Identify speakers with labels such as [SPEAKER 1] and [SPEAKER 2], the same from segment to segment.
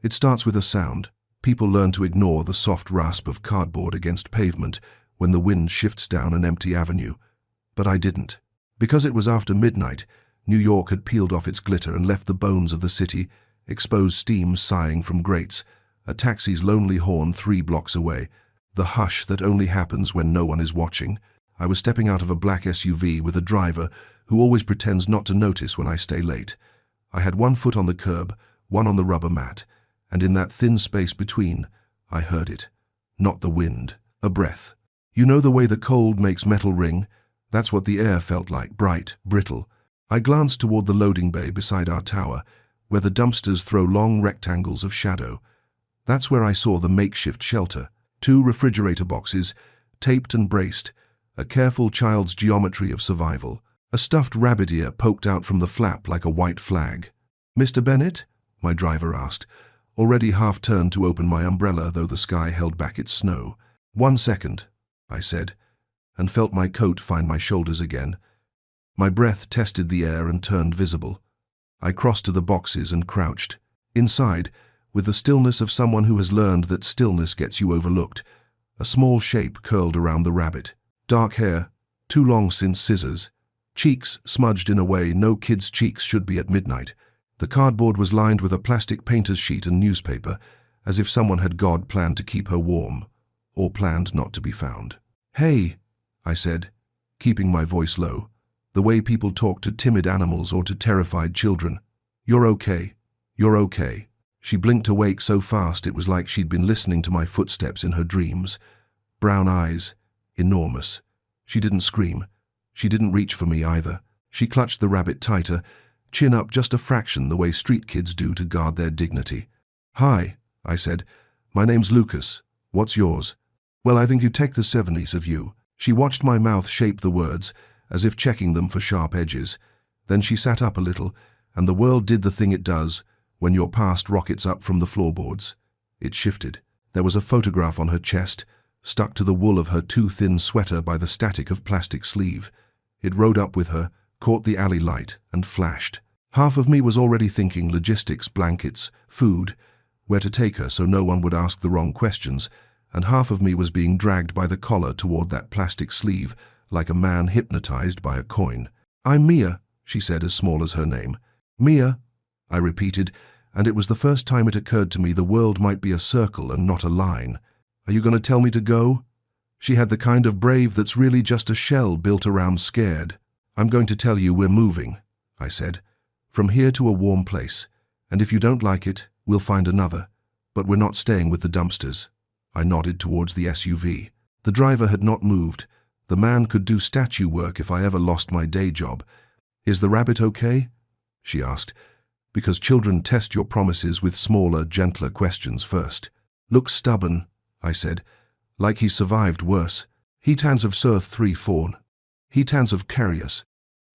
[SPEAKER 1] It starts with a sound. People learn to ignore the soft rasp of cardboard against pavement when the wind shifts down an empty avenue. But I didn't. Because it was after midnight, New York had peeled off its glitter and left the bones of the city, exposed steam sighing from grates, a taxi's lonely horn 3 blocks away, the hush that only happens when no one is watching. I was stepping out of a black SUV with a driver who always pretends not to notice when I stay late. I had one foot on the curb, one on the rubber mat, and in that thin space between, I heard it. Not the wind, a breath. You know the way the cold makes metal ring? That's what the air felt like, bright, brittle. I glanced toward the loading bay beside our tower, where the dumpsters throw long rectangles of shadow. That's where I saw the makeshift shelter. 2 refrigerator boxes, taped and braced, a careful child's geometry of survival. A stuffed rabbit ear poked out from the flap like a white flag. "Mr. Bennett?" my driver asked, already half-turned to open my umbrella though the sky held back its snow. "1 second," I said, and felt my coat find my shoulders again. My breath tested the air and turned visible. I crossed to the boxes and crouched. Inside, with the stillness of someone who has learned that stillness gets you overlooked, a small shape curled around the rabbit. Dark hair, too long since scissors, cheeks smudged in a way no kid's cheeks should be at midnight. The cardboard was lined with a plastic painter's sheet and newspaper, as if someone had God planned to keep her warm, or planned not to be found. "Hey," I said, keeping my voice low, the way people talk to timid animals or to terrified children. "You're okay. You're okay." She blinked awake so fast it was like she'd been listening to my footsteps in her dreams. Brown eyes, enormous. She didn't scream. She didn't reach for me either. She clutched the rabbit tighter, chin up just a fraction the way street kids do to guard their dignity. "Hi," I said. "My name's Lucas. What's yours?" "Well, I think you take the 70s of you." She watched my mouth shape the words, as if checking them for sharp edges. Then she sat up a little, and the world did the thing it does when your past rockets up from the floorboards. It shifted. There was a photograph on her chest, stuck to the wool of her too thin sweater by the static of plastic sleeve. It rode up with her, caught the alley light, and flashed. Half of me was already thinking logistics, blankets, food, where to take her so no one would ask the wrong questions, and half of me was being dragged by the collar toward that plastic sleeve, like a man hypnotized by a coin. "I'm Mia," she said, as small as her name. "Mia," I repeated, and it was the first time it occurred to me the world might be a circle and not a line. "Are you going to tell me to go?" She had the kind of brave that's really just a shell built around scared. "I'm going to tell you we're moving," I said, "from here to a warm place, and if you don't like it, we'll find another. But we're not staying with the dumpsters." I nodded towards the SUV. The driver had not moved. The man could do statue work if I ever lost my day job. "Is the rabbit okay?" she asked, because children test your promises with smaller, gentler questions first. "Looks stubborn," I said, "like he's survived worse. Heat hands of Surth 3-4. Heat hands of Carius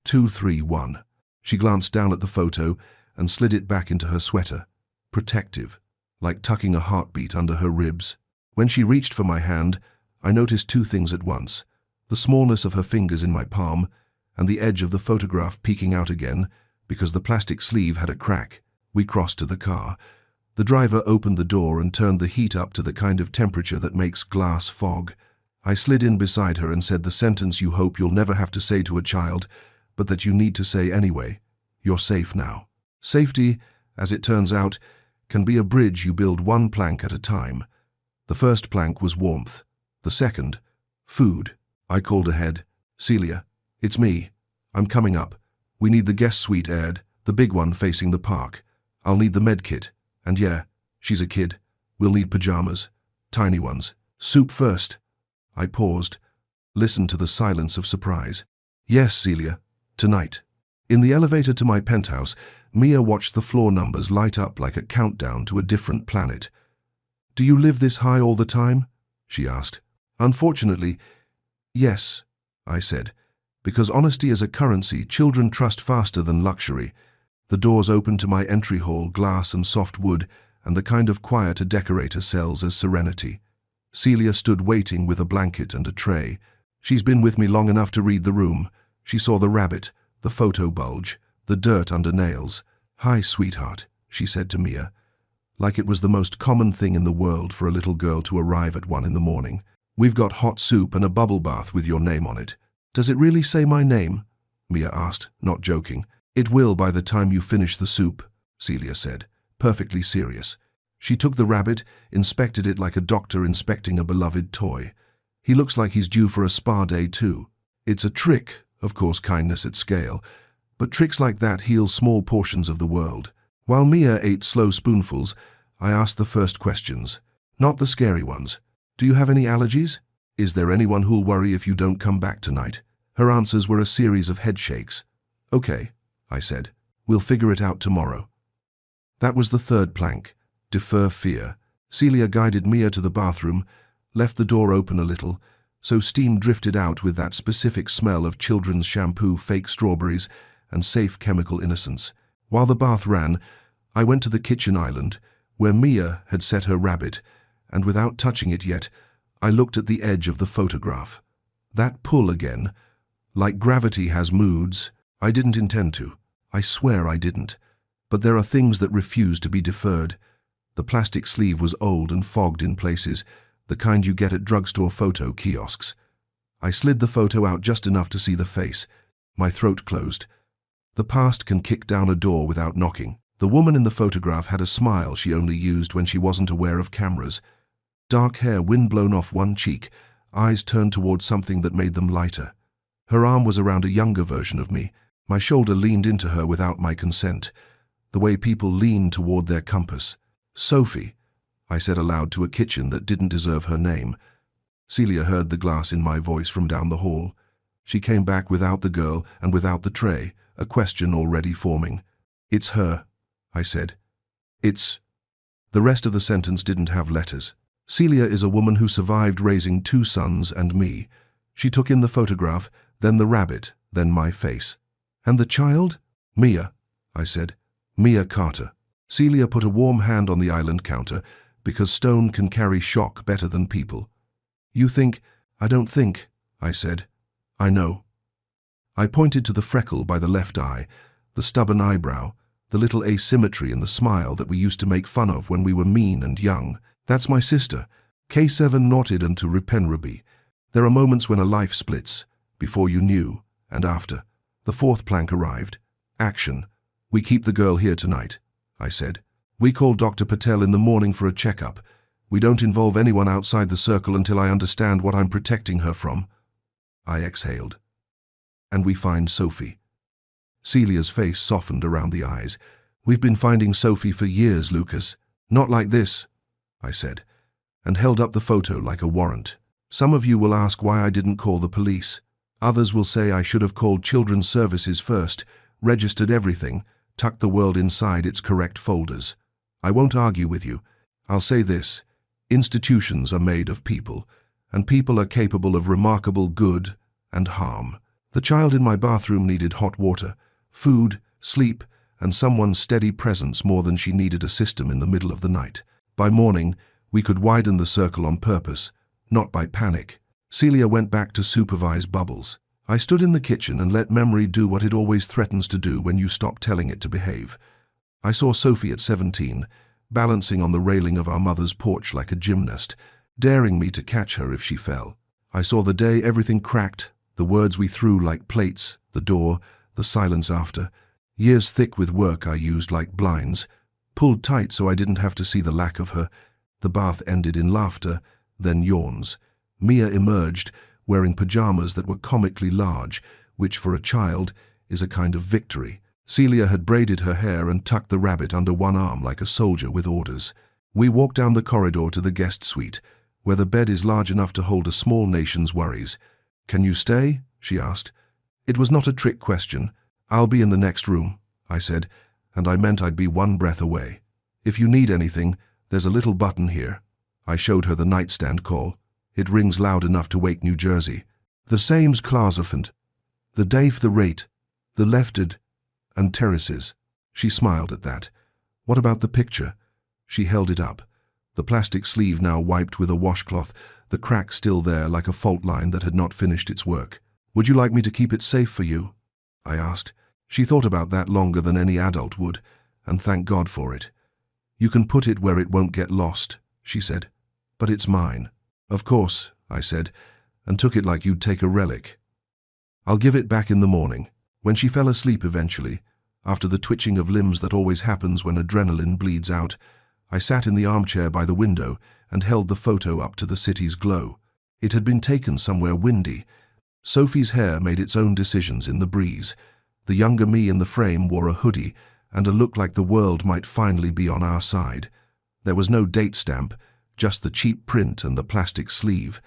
[SPEAKER 1] 2-3-1. She glanced down at the photo and slid it back into her sweater. Protective, like tucking a heartbeat under her ribs. When she reached for my hand, I noticed 2 things at once: the smallness of her fingers in my palm, and the edge of the photograph peeking out again, because the plastic sleeve had a crack. We crossed to the car. The driver opened the door and turned the heat up to the kind of temperature that makes glass fog. I slid in beside her and said the sentence you hope you'll never have to say to a child, but that you need to say anyway. "You're safe now." Safety, as it turns out, can be a bridge you build 1 plank at a time. The first plank was warmth. The second, food. I called ahead. "Celia, it's me. I'm coming up. We need the guest suite aired, the big one facing the park. I'll need the med kit. And yeah, she's a kid. We'll need pajamas. Tiny ones. Soup first." I paused, listened to the silence of surprise. "Yes, Celia. Tonight." In the elevator to my penthouse, Mia watched the floor numbers light up like a countdown to a different planet. "Do you live this high all the time?" she asked. "Unfortunately, yes," I said. Because honesty is a currency children trust faster than luxury. The doors opened to my entry hall, glass and soft wood, and the kind of quiet a decorator sells as serenity. Celia stood waiting with a blanket and a tray. She's been with me long enough to read the room. She saw the rabbit, the photo bulge, the dirt under nails. "Hi, sweetheart," she said to Mia. like it was the most common thing in the world for a little girl to arrive at 1 in the morning. "We've got hot soup and a bubble bath with your name on it." "Does it really say my name?" Mia asked, not joking. "It will by the time you finish the soup," Celia said, perfectly serious. She took the rabbit, inspected it like a doctor inspecting a beloved toy. "He looks like he's due for a spa day too." It's a trick, of course, kindness at scale, but tricks like that heal small portions of the world. While Mia ate slow spoonfuls, I asked the first questions, not the scary ones. "Do you have any allergies? Is there anyone who'll worry if you don't come back tonight?" Her answers were a series of headshakes. "Okay," I said. "We'll figure it out tomorrow." That was the third plank. Defer fear. Celia guided Mia to the bathroom, left the door open a little, so steam drifted out with that specific smell of children's shampoo, fake strawberries, and safe chemical innocence. While the bath ran, I went to the kitchen island, where Mia had set her rabbit, and without touching it yet, I looked at the edge of the photograph. That pull again. Like gravity has moods. I didn't intend to. I swear I didn't. But there are things that refuse to be deferred. The plastic sleeve was old and fogged in places, the kind you get at drugstore photo kiosks. I slid the photo out just enough to see the face. My throat closed. The past can kick down a door without knocking. The woman in the photograph had a smile she only used when she wasn't aware of cameras. Dark hair wind-blown off one cheek, eyes turned toward something that made them lighter. Her arm was around a younger version of me. My shoulder leaned into her without my consent, the way people lean toward their compass. "Sophie," I said aloud to a kitchen that didn't deserve her name. Celia heard the glass in my voice from down the hall. She came back without the girl and without the tray, a question already forming. "It's her," I said. "It's—" The rest of the sentence didn't have letters. Celia is a woman who survived raising 2 sons and me. She took in the photograph, then the rabbit, then my face. "And the child?" "Mia," I said. "Mia Carter." Celia put a warm hand on the island counter, because stone can carry shock better than people. "You think—" "I don't think," I said. "I know." I pointed to the freckle by the left eye, the stubborn eyebrow, the little asymmetry in the smile that we used to make fun of when we were mean and young. "That's my sister." K7 nodded into Ripenruby. There are moments when a life splits, before you knew, and after. The fourth plank arrived. Action. "We keep the girl here tonight," I said. "We call Dr. Patel in the morning for a checkup. We don't involve anyone outside the circle until I understand what I'm protecting her from." I exhaled. "And we find Sophie." Celia's face softened around the eyes. "We've been finding Sophie for years, Lucas. Not like this," I said, and held up the photo like a warrant. "Some of you will ask why I didn't call the police. Others will say I should have called Children's Services first, registered everything, tucked the world inside its correct folders. I won't argue with you. I'll say this. Institutions are made of people, and people are capable of remarkable good and harm. The child in my bathroom needed hot water, food, sleep, and someone's steady presence more than she needed a system in the middle of the night. By morning, we could widen the circle on purpose, not by panic. Celia went back to supervise Bubbles. I stood in the kitchen and let memory do what it always threatens to do when you stop telling it to behave. I saw Sophie at 17, balancing on the railing of our mother's porch like a gymnast, daring me to catch her if she fell. I saw the day everything cracked, the words we threw like plates, the door, the silence after. Years thick with work I used like blinds, pulled tight so I didn't have to see the lack of her. The bath ended in laughter, then yawns. Mia emerged, wearing pajamas that were comically large, which for a child is a kind of victory. Celia had braided her hair and tucked the rabbit under one arm like a soldier with orders. We walked down the corridor to the guest suite, where the bed is large enough to hold a small nation's worries. "Can you stay?" she asked. It was not a trick question. "I'll be in the next room," I said, and I meant I'd be one breath away. "If you need anything, there's a little button here." I showed her the nightstand call. "It rings loud enough to wake New Jersey. The same's Klarsofant. The Dave the rate, the lefted, and terraces." She smiled at that. "What about the picture?" She held it up. The plastic sleeve now wiped with a washcloth, the crack still there like a fault line that had not finished its work. "Would you like me to keep it safe for you?" I asked. She thought about that longer than any adult would, and thank God for it. You can put it where it won't get lost, she said. But it's mine. Of course, I said, and took it like you'd take a relic. I'll give it back in the morning. When she fell asleep eventually, after the twitching of limbs that always happens when adrenaline bleeds out, I sat in the armchair by the window and held the photo up to the city's glow. It had been taken somewhere windy. Sophie's hair made its own decisions in the breeze. The younger me in the frame wore a hoodie and a look like the world might finally be on our side. There was no date stamp, just the cheap print and the plastic sleeve.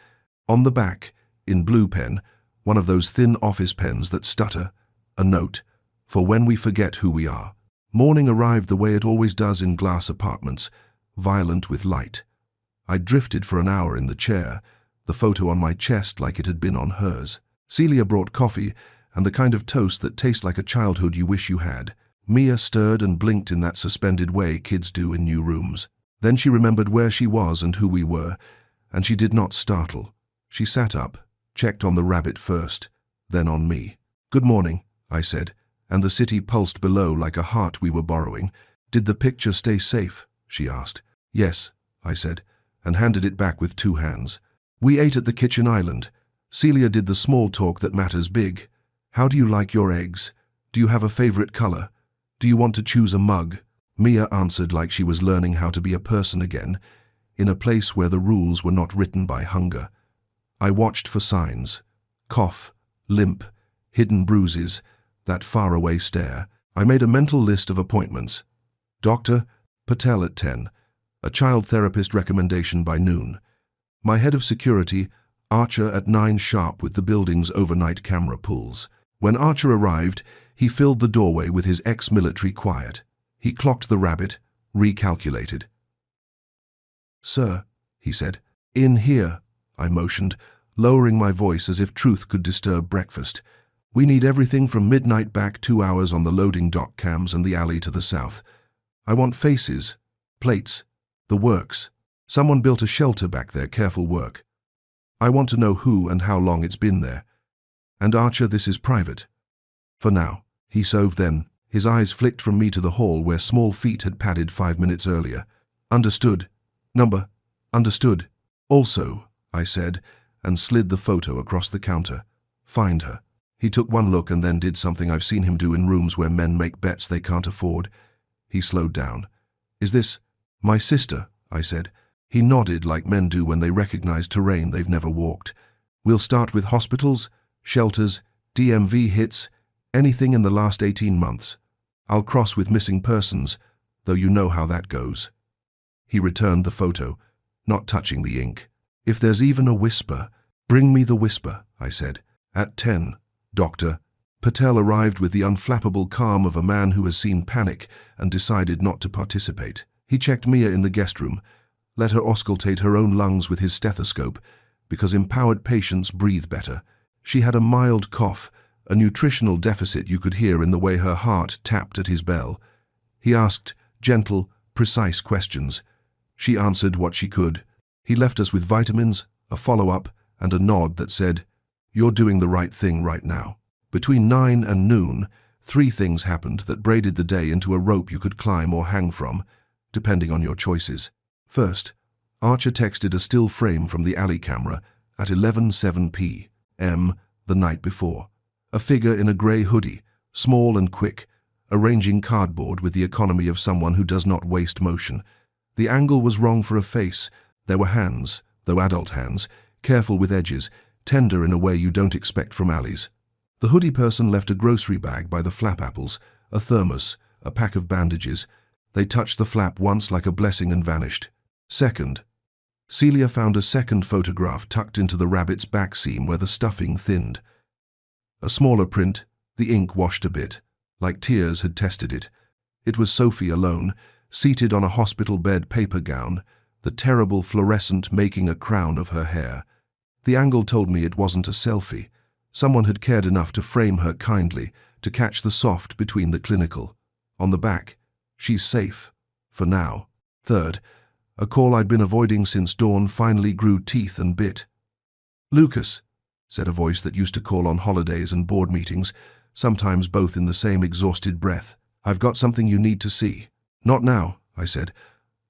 [SPEAKER 1] On the back, in blue pen, one of those thin office pens that stutter, a note, for when we forget who we are. Morning arrived the way it always does in glass apartments, violent with light. I drifted for an hour in the chair, the photo on my chest like it had been on hers. Celia brought coffee and the kind of toast that tastes like a childhood you wish you had. Mia stirred and blinked in that suspended way kids do in new rooms. Then she remembered where she was and who we were, and she did not startle. She sat up, checked on the rabbit first, then on me. "Good morning," I said, and the city pulsed below like a heart we were borrowing. "Did the picture stay safe?" she asked. "Yes," I said, and handed it back with 2 hands. We ate at the kitchen island. Celia did the small talk that matters big. "How do you like your eggs? Do you have a favorite color? Do you want to choose a mug?" Mia answered like she was learning how to be a person again, in a place where the rules were not written by hunger. I watched for signs. Cough, limp, hidden bruises, that faraway stare. I made a mental list of appointments. Dr. Patel at 10, a child therapist recommendation by noon. My head of security, Archer, at 9 sharp with the building's overnight camera pulls. When Archer arrived, he filled the doorway with his ex-military quiet. He clocked the rabbit, recalculated. "Sir," he said. "In here," I motioned, lowering my voice as if truth could disturb breakfast. "We need everything from midnight back 2 hours on the loading dock cams and the alley to the south. I want faces, plates, the works. Someone built a shelter back there, careful work. I want to know who and how long it's been there. And Archer, this is private. For now." He soved then. His eyes flicked from me to the hall where small feet had padded 5 minutes earlier. "Understood. Number. Understood. Also," I said, and slid the photo across the counter. "Find her." He took one look and then did something I've seen him do in rooms where men make bets they can't afford. He slowed down. "Is this my sister?" I said. He nodded like men do when they recognize terrain they've never walked. "We'll start with hospitals, shelters, DMV hits, anything in the last 18 months. I'll cross with missing persons, though you know how that goes." He returned the photo, not touching the ink. "If there's even a whisper, bring me the whisper," I said. At 10, Dr. Patel arrived with the unflappable calm of a man who has seen panic and decided not to participate. He checked Mia in the guest room, let her auscultate her own lungs with his stethoscope, because empowered patients breathe better. She had a mild cough, a nutritional deficit you could hear in the way her heart tapped at his bell. He asked gentle, precise questions. She answered what she could. He left us with vitamins, a follow-up, and a nod that said, "You're doing the right thing right now." Between 9 and noon, 3 things happened that braided the day into a rope you could climb or hang from, depending on your choices. First, Archer texted a still frame from the alley camera at 11:07 p.m. the night before. A figure in a grey hoodie, small and quick, arranging cardboard with the economy of someone who does not waste motion. The angle was wrong for a face. There were hands, though adult hands, careful with edges, tender in a way you don't expect from alleys. The hoodie person left a grocery bag by the flap apples, a thermos, a pack of bandages. They touched the flap once like a blessing and vanished. Second, Celia found a second photograph tucked into the rabbit's back seam where the stuffing thinned. A smaller print, the ink washed a bit, like tears had tested it. It was Sophie alone, seated on a hospital bed paper gown, the terrible fluorescent making a crown of her hair. The angle told me it wasn't a selfie. Someone had cared enough to frame her kindly, to catch the soft between the clinical. On the back, "She's safe. For now." Third, a call I'd been avoiding since dawn finally grew teeth and bit. "Lucas," said a voice that used to call on holidays and board meetings, sometimes both in the same exhausted breath. "I've got something you need to see." "Not now," I said.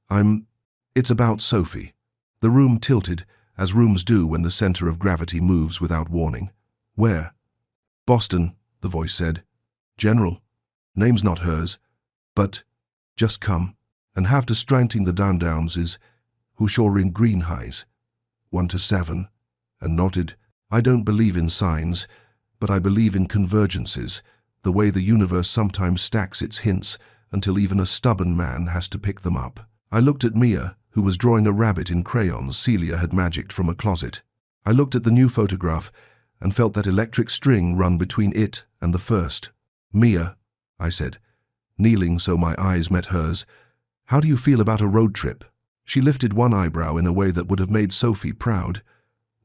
[SPEAKER 1] It's about Sophie. The room tilted, as rooms do when the center of gravity moves without warning. Where? Boston, the voice said. General. Name's not hers. But, just come. And have to strengthen the downs is, who sure in green highs. 1 to 7. And nodded. I don't believe in signs, but I believe in convergences, the way the universe sometimes stacks its hints until even a stubborn man has to pick them up. I looked at Mia, who was drawing a rabbit in crayons Celia had magicked from a closet. I looked at the new photograph and felt that electric string run between it and the first. Mia, I said, kneeling so my eyes met hers, how do you feel about a road trip? She lifted one eyebrow in a way that would have made Sophie proud.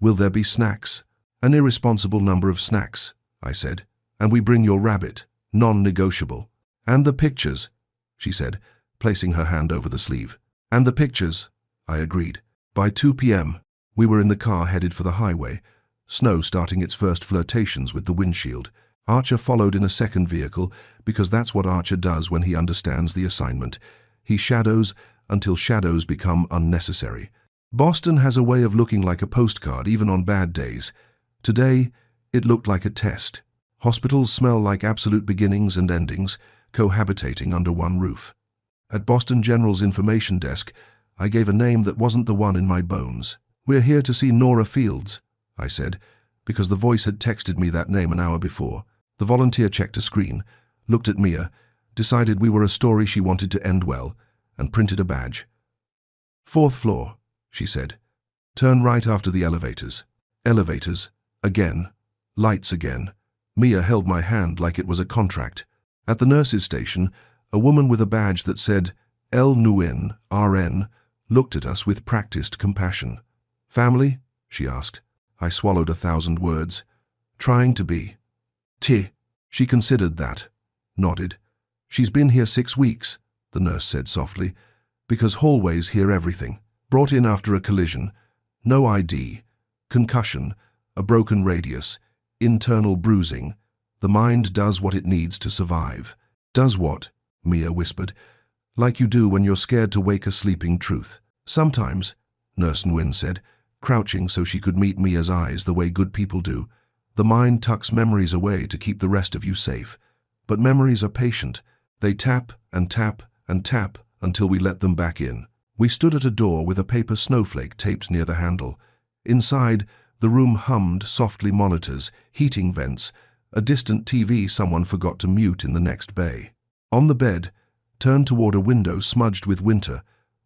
[SPEAKER 1] Will there be snacks? An irresponsible number of snacks, I said. And we bring your rabbit, non-negotiable. And the pictures, she said, placing her hand over the sleeve. And the pictures, I agreed. By 2 p.m., we were in the car headed for the highway, snow starting its first flirtations with the windshield. Archer followed in a second vehicle because that's what Archer does when he understands the assignment. He shadows until shadows become unnecessary. Boston has a way of looking like a postcard even on bad days. Today, it looked like a test. Hospitals smell like absolute beginnings and endings, cohabitating under one roof. At Boston General's information desk, I gave a name that wasn't the one in my bones. We're here to see Nora Fields, I said, because the voice had texted me that name an hour before. The volunteer checked a screen, looked at Mia, decided we were a story she wanted to end well, and printed a badge. 4th floor, she said. Turn right after the elevators. Elevators. Again. Lights again. Mia held my hand like it was a contract. At the nurse's station, a woman with a badge that said L. Nguyen, RN, looked at us with practiced compassion. Family? She asked. I swallowed 1,000 words. Trying to be. T. She considered that. Nodded. She's been here 6 weeks, the nurse said softly, because hallways hear everything. Brought in after a collision. No ID. Concussion. A broken radius. Internal bruising. The mind does what it needs to survive. Does what? Mia whispered. Like you do when you're scared to wake a sleeping truth. Sometimes, Nurse Nguyen said, crouching so she could meet Mia's eyes the way good people do. The mind tucks memories away to keep the rest of you safe. But memories are patient. They tap and tap and tap until we let them back in. We stood at a door with a paper snowflake taped near the handle. Inside, the room hummed softly monitors, heating vents, a distant TV someone forgot to mute in the next bay. On the bed, turned toward a window smudged with winter,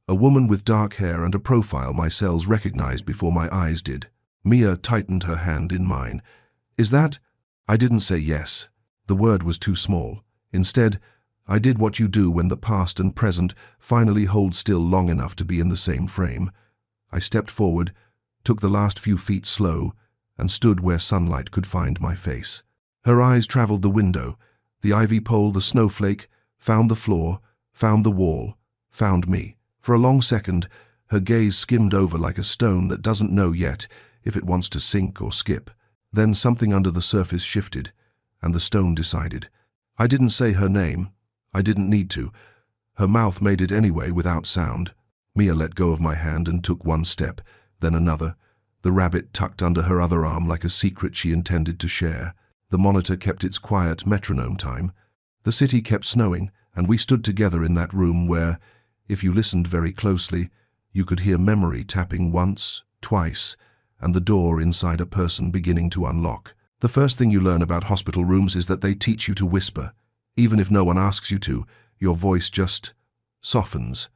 [SPEAKER 1] a woman with dark hair and a profile my cells recognized before my eyes did. Mia tightened her hand in mine. Is that? I didn't say yes. The word was too small. Instead, I did what you do when the past and present finally hold still long enough to be in the same frame. I stepped forward, took the last few feet slow, and stood where sunlight could find my face. Her eyes traveled the window, the ivy pole, the snowflake, found the floor, found the wall, found me. For a long second, her gaze skimmed over like a stone that doesn't know yet if it wants to sink or skip. Then something under the surface shifted, and the stone decided. I didn't say her name. I didn't need to. Her mouth made it anyway without sound. Mia let go of my hand and took one step, then another, the rabbit tucked under her other arm like a secret she intended to share. The monitor kept its quiet metronome time. The city kept snowing, and we stood together in that room where, if you listened very closely, you could hear memory tapping once, twice, and the door inside a person beginning to unlock. The first thing you learn about hospital rooms is that they teach you to whisper. Even if no one asks you to, your voice just softens.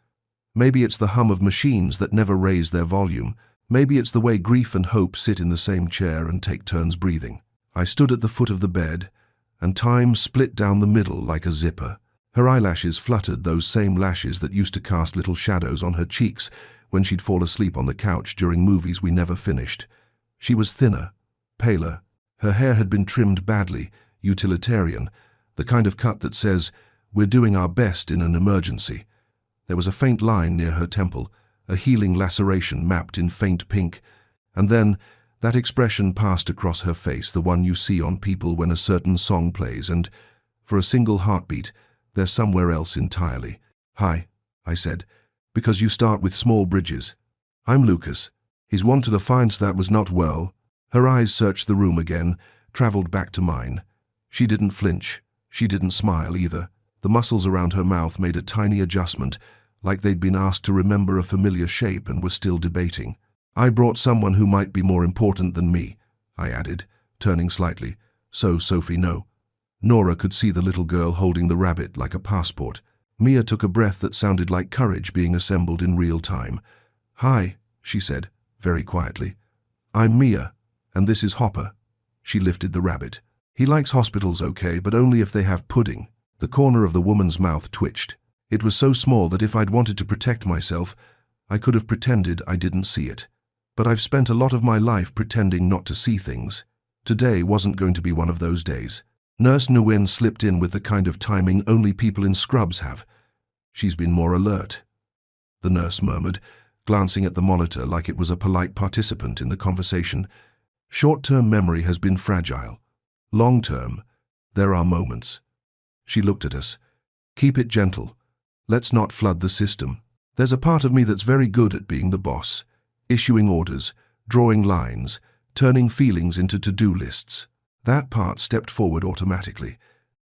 [SPEAKER 1] Maybe it's the hum of machines that never raise their volume. Maybe it's the way grief and hope sit in the same chair and take turns breathing. I stood at the foot of the bed, and time split down the middle like a zipper. Her eyelashes fluttered, those same lashes that used to cast little shadows on her cheeks when she'd fall asleep on the couch during movies we never finished. She was thinner, paler. Her hair had been trimmed badly, utilitarian, the kind of cut that says, "We're doing our best in an emergency." There was a faint line near her temple, a healing laceration mapped in faint pink, and then that expression passed across her face, the one you see on people when a certain song plays, and, for a single heartbeat, they're somewhere else entirely. "Hi," I said, Because you start with small bridges. I'm Lucas. He's wanted to find that was not well. Her eyes searched the room again, traveled back to mine. She didn't flinch. She didn't smile either. The muscles around her mouth made a tiny adjustment, like they'd been asked to remember a familiar shape and were still debating. I brought someone who might be more important than me, I added, turning slightly. So, Sophie, no. Nora could see the little girl holding the rabbit like a passport. Mia took a breath that sounded like courage being assembled in real time. Hi, she said, very quietly. I'm Mia, and this is Hopper. She lifted the rabbit. He likes hospitals okay, but only if they have pudding. The corner of the woman's mouth twitched. It was so small that if I'd wanted to protect myself, I could have pretended I didn't see it. But I've spent a lot of my life pretending not to see things. Today wasn't going to be one of those days. Nurse Nguyen slipped in with the kind of timing only people in scrubs have. She's been more alert, the nurse murmured, glancing at the monitor like it was a polite participant in the conversation. Short-term memory has been fragile. Long-term, there are moments. She looked at us. Keep it gentle. Let's not flood the system. There's a part of me that's very good at being the boss, issuing orders, drawing lines, turning feelings into to-do lists. That part stepped forward automatically.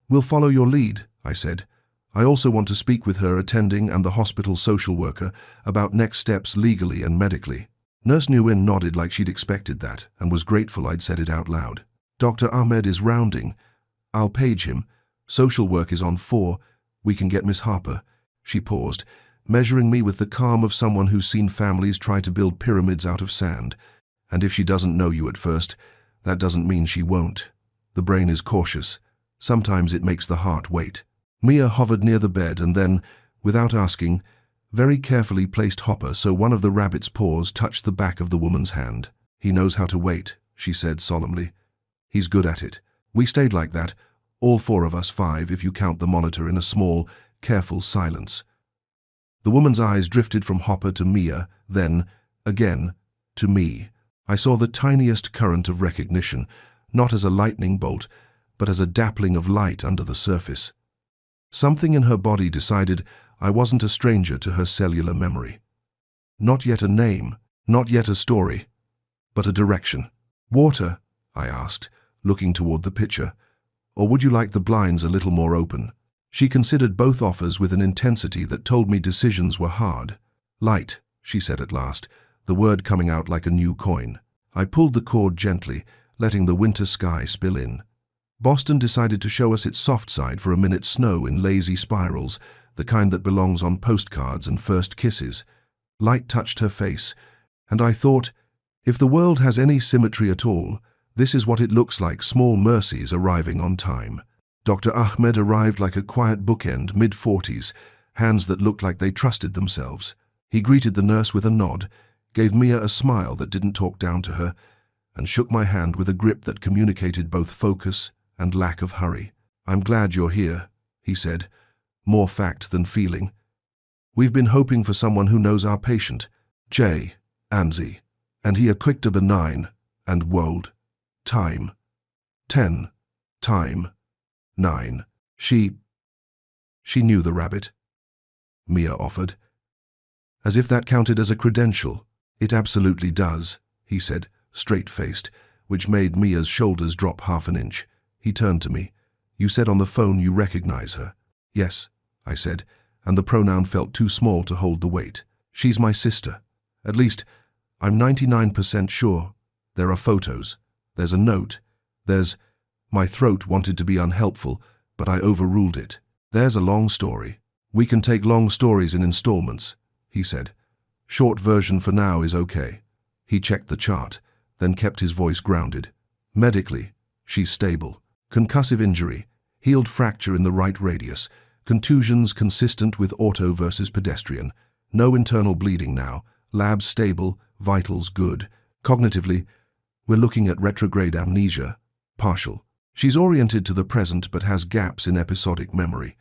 [SPEAKER 1] We'll follow your lead, I said. I also want to speak with her attending and the hospital social worker about next steps legally and medically. Nurse Nguyen nodded like she'd expected that and was grateful I'd said it out loud. Dr. Ahmed is rounding. I'll page him. Social work is on 4. We can get Miss Harper. She paused, measuring me with the calm of someone who's seen families try to build pyramids out of sand. And if she doesn't know you at first, that doesn't mean she won't. The brain is cautious. Sometimes it makes the heart wait. Mia hovered near the bed and then, without asking, very carefully placed Hopper so one of the rabbit's paws touched the back of the woman's hand. He knows how to wait, she said solemnly. He's good at it. We stayed like that, all 4 of us, 5 if you count the monitor, in a small, careful silence. The woman's eyes drifted from Hopper to Mia, then, again, to me. I saw the tiniest current of recognition, not as a lightning bolt, but as a dappling of light under the surface. Something in her body decided I wasn't a stranger to her cellular memory. Not yet a name, not yet a story, but a direction. Water, I asked, looking toward the picture. Or would you like the blinds a little more open? She considered both offers with an intensity that told me decisions were hard. Light, she said at last, the word coming out like a new coin. I pulled the cord gently, letting the winter sky spill in. Boston decided to show us its soft side for a minute's snow in lazy spirals, the kind that belongs on postcards and first kisses. Light touched her face, and I thought, if the world has any symmetry at all, this is what it looks like, small mercies arriving on time. Dr. Ahmed arrived like a quiet bookend, mid-40s, hands that looked like they trusted themselves. He greeted the nurse with a nod, gave Mia a smile that didn't talk down to her, and shook my hand with a grip that communicated both focus and lack of hurry. I'm glad you're here, he said, more fact than feeling. We've been hoping for someone who knows our patient, J. Anzi, and he clicked a benign and wold. Time. 10. Time. 9. She knew the rabbit, Mia offered. As if that counted as a credential. It absolutely does, he said, straight-faced, which made Mia's shoulders drop half an inch. He turned to me. You said on the phone you recognize her. Yes, I said, and the pronoun felt too small to hold the weight. She's my sister. At least, I'm 99% sure. There are photos. There's a note. My throat wanted to be unhelpful, but I overruled it. There's a long story. We can take long stories in installments, he said. Short version for now is okay. He checked the chart, then kept his voice grounded. Medically, she's stable. Concussive injury, healed fracture in the right radius, contusions consistent with auto versus pedestrian. No internal bleeding now, labs stable, vitals good. Cognitively, we're looking at retrograde amnesia, partial. She's oriented to the present but has gaps in episodic memory.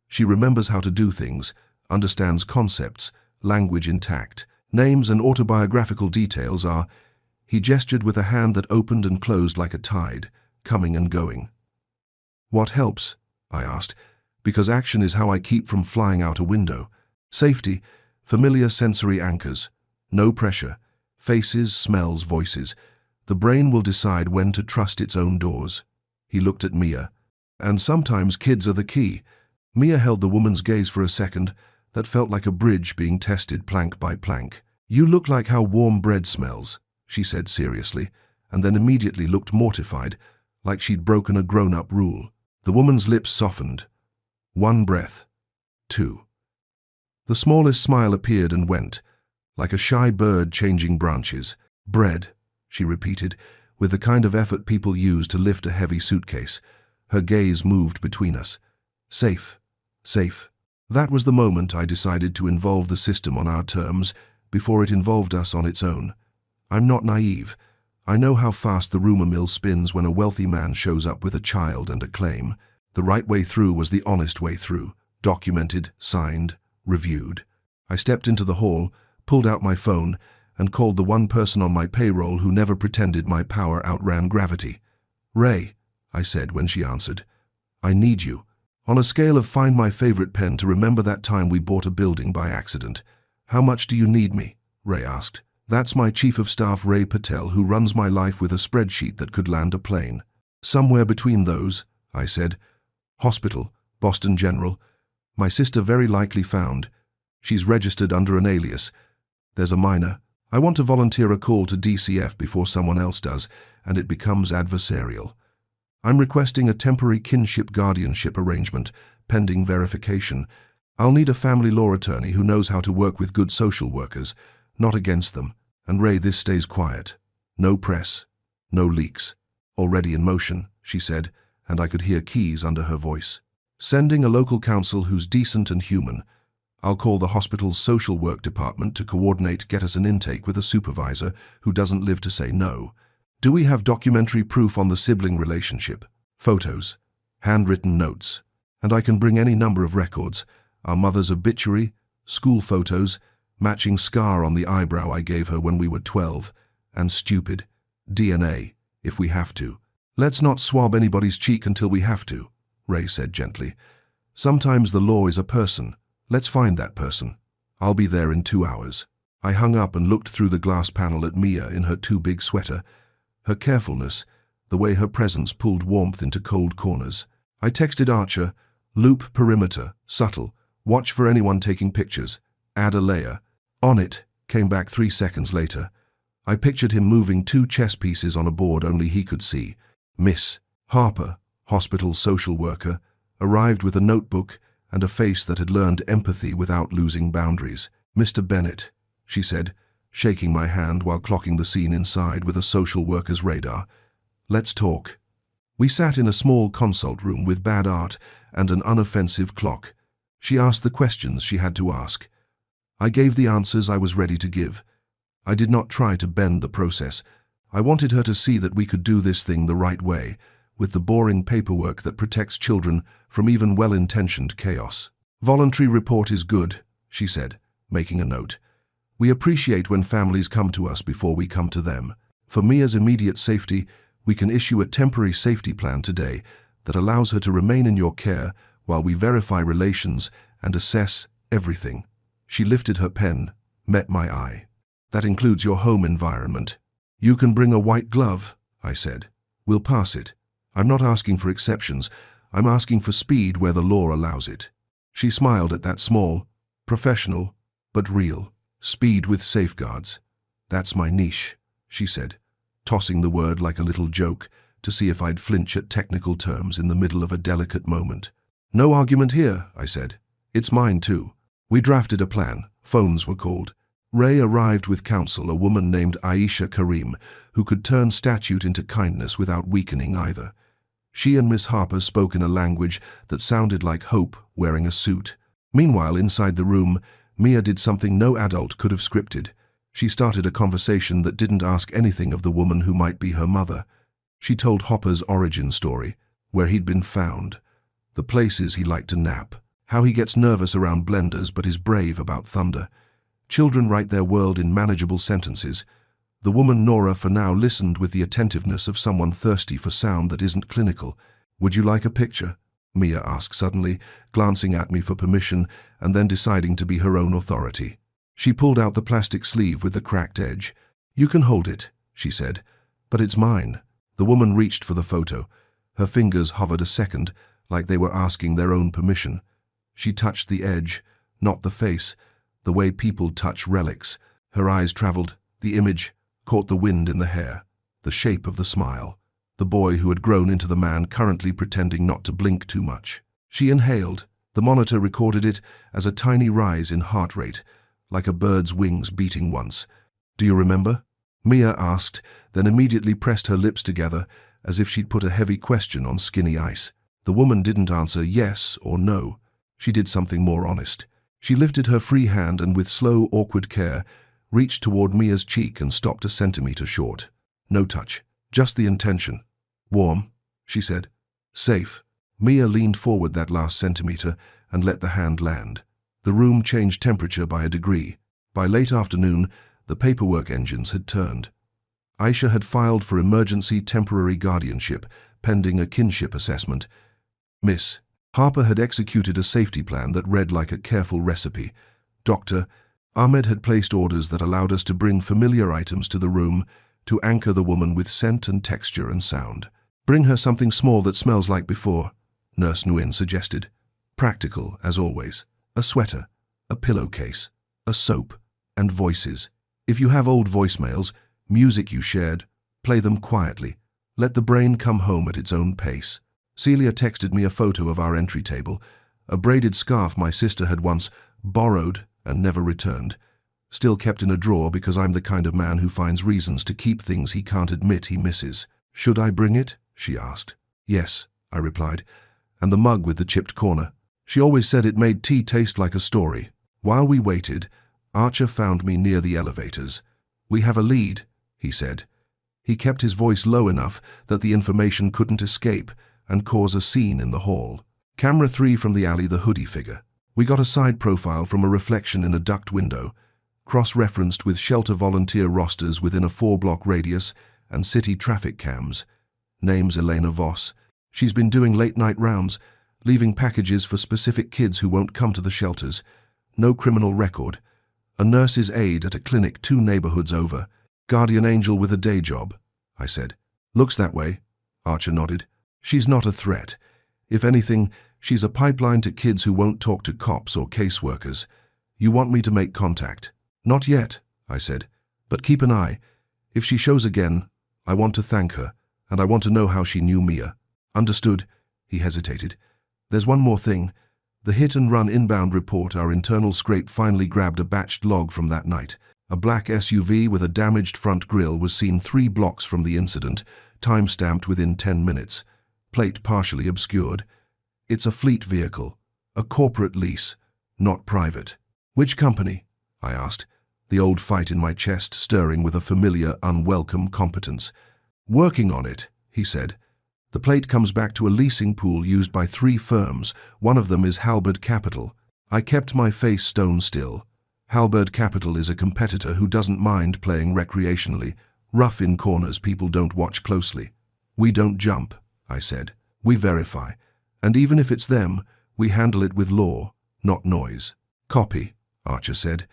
[SPEAKER 1] She remembers how to do things, understands concepts, language intact. Names and autobiographical details are, he gestured with a hand that opened and closed like a tide, coming and going. What helps? I asked, because action is how I keep from flying out a window. Safety, Familiar sensory anchors. No pressure. Faces, smells, voices. The brain will decide when to trust its own doors. He looked at Mia. And sometimes kids are the key. Mia held the woman's gaze for a second that felt like a bridge being tested plank by plank. "You look like how warm bread smells," she said seriously, and then immediately looked mortified, like she'd broken a grown-up rule. The woman's lips softened. One breath. Two. The smallest smile appeared and went, like a shy bird changing branches. "Bread," she repeated, with the kind of effort people use to lift a heavy suitcase. Her gaze moved between us. "Safe. Safe." That was the moment I decided to involve the system on our terms before it involved us on its own. I'm not naive. I know how fast the rumor mill spins when a wealthy man shows up with a child and a claim. The right way through was the honest way through. Documented, signed, reviewed. I stepped into the hall, pulled out my phone, and called the one person on my payroll who never pretended my power outran gravity. "Ray," I said when she answered. "I need you. On a scale of find my favorite pen to remember that time we bought a building by accident. How much do you need me?" Ray asked. "That's my chief of staff, Ray Patel, who runs my life with a spreadsheet that could land a plane." "Somewhere between those," I said. "Hospital, Boston General. My sister very likely found. She's registered under an alias. There's a minor. I want to volunteer a call to DCF before someone else does, and it becomes adversarial. I'm requesting a temporary kinship guardianship arrangement, pending verification. I'll need a family law attorney who knows how to work with good social workers, not against them. And Ray, this stays quiet. No press. No leaks. Already in motion," she said, and I could hear keys under her voice. "Sending a local counsel who's decent and human. I'll call the hospital's social work department to coordinate, get us an intake with a supervisor who doesn't live to say no. Do we have documentary proof on the sibling relationship? Photos, handwritten notes, and I can bring any number of records. Our mother's obituary, school photos, matching scar on the eyebrow I gave her when we were 12, and stupid, DNA, if we have to. Let's not swab anybody's cheek until we have to," Ray said gently. "Sometimes the law is a person. Let's find that person. I'll be there in 2 hours." I hung up and looked through the glass panel at Mia in her too big sweater. Her carefulness, the way her presence pulled warmth into cold corners. I texted Archer, "Loop perimeter, subtle, watch for anyone taking pictures, add a layer." "On it," came back 3 seconds later. I pictured him moving 2 chess pieces on a board only he could see. Miss Harper, hospital social worker, arrived with a notebook and a face that had learned empathy without losing boundaries. "Mr. Bennett," she said, shaking my hand while clocking the scene inside with a social worker's radar. "Let's talk." We sat in a small consult room with bad art and an unoffensive clock. She asked the questions she had to ask. I gave the answers I was ready to give. I did not try to bend the process. I wanted her to see that we could do this thing the right way, with the boring paperwork that protects children from even well-intentioned chaos. "Voluntary report is good," she said, making a note. "We appreciate when families come to us before we come to them. For Mia's immediate safety, we can issue a temporary safety plan today that allows her to remain in your care while we verify relations and assess everything." She lifted her pen, met my eye. "That includes your home environment." "You can bring a white glove," I said. "We'll pass it. I'm not asking for exceptions. I'm asking for speed where the law allows it." She smiled at that small, professional, but real. "Speed with safeguards. That's my niche," she said, tossing the word like a little joke to see if I'd flinch at technical terms in the middle of a delicate moment. "No argument here," I said. "It's mine too." We drafted a plan. Phones were called. Ray arrived with counsel, a woman named Aisha Karim, who could turn statute into kindness without weakening either. She and Miss Harper spoke in a language that sounded like hope wearing a suit. Meanwhile, inside the room, Mia did something no adult could have scripted. She started a conversation that didn't ask anything of the woman who might be her mother. She told Hopper's origin story, where he'd been found, the places he liked to nap, how he gets nervous around blenders but is brave about thunder. Children write their world in manageable sentences. The woman Nora for now listened with the attentiveness of someone thirsty for sound that isn't clinical. "Would you like a picture?" Mia asked suddenly, glancing at me for permission and then deciding to be her own authority. She pulled out the plastic sleeve with the cracked edge. "You can hold it," she said. "But it's mine." The woman reached for the photo. Her fingers hovered a second, like they were asking their own permission. She touched the edge, not the face, the way people touch relics. Her eyes traveled. The image caught the wind in the hair, the shape of the smile, the boy who had grown into the man currently pretending not to blink too much. She inhaled. The monitor recorded it as a tiny rise in heart rate, like a bird's wings beating once. "Do you remember?" Mia asked, then immediately pressed her lips together as if she'd put a heavy question on skinny ice. The woman didn't answer yes or no. She did something more honest. She lifted her free hand and with slow, awkward care, reached toward Mia's cheek and stopped a centimeter short. No touch, just the intention. "Warm," she said. "Safe." Mia leaned forward that last centimeter and let the hand land. The room changed temperature by a degree. By late afternoon, the paperwork engines had turned. Aisha had filed for emergency temporary guardianship, pending a kinship assessment. Miss Harper had executed a safety plan that read like a careful recipe. Dr. Ahmed had placed orders that allowed us to bring familiar items to the room to anchor the woman with scent and texture and sound. "Bring her something small that smells like before," Nurse Nguyen suggested. "Practical, as always. A sweater, a pillowcase, a soap, and voices. If you have old voicemails, music you shared, play them quietly. Let the brain come home at its own pace." Celia texted me a photo of our entry table, a braided scarf my sister had once borrowed and never returned, still kept in a drawer because I'm the kind of man who finds reasons to keep things he can't admit he misses. "Should I bring it?" she asked. "Yes," I replied, "and the mug with the chipped corner. She always said it made tea taste like a story." While we waited, Archer found me near the elevators. "We have a lead," he said. He kept his voice low enough that the information couldn't escape and cause a scene in the hall. "Camera 3 from the alley, the hoodie figure. We got a side profile from a reflection in a duct window, cross-referenced with shelter volunteer rosters within a 4-block radius and city traffic cams. Name's Elena Voss. She's been doing late-night rounds, leaving packages for specific kids who won't come to the shelters. No criminal record. A nurse's aide at a clinic 2 neighborhoods over. Guardian angel with a day job," I said. "Looks that way," Archer nodded. "She's not a threat. If anything, she's a pipeline to kids who won't talk to cops or caseworkers. You want me to make contact?" "Not yet," I said, "but keep an eye. If she shows again, I want to thank her, and I want to know how she knew Mia." "Understood," he hesitated. "There's one more thing. The hit-and-run inbound report our internal scrape finally grabbed a batched log from that night. A black SUV with a damaged front grille was seen 3 blocks from the incident, time-stamped within 10 minutes. Plate partially obscured. It's a fleet vehicle, a corporate lease, not private." "Which company?" I asked, the old fight in my chest stirring with a familiar, unwelcome competence. "Working on it," he said. "The plate comes back to a leasing pool used by 3 firms. One of them is Halberd Capital." I kept my face stone still. Halberd Capital is a competitor who doesn't mind playing recreationally, rough in corners people don't watch closely. "We don't jump," I said. "We verify. And even if it's them, we handle it with law, not noise." "Copy," Archer said.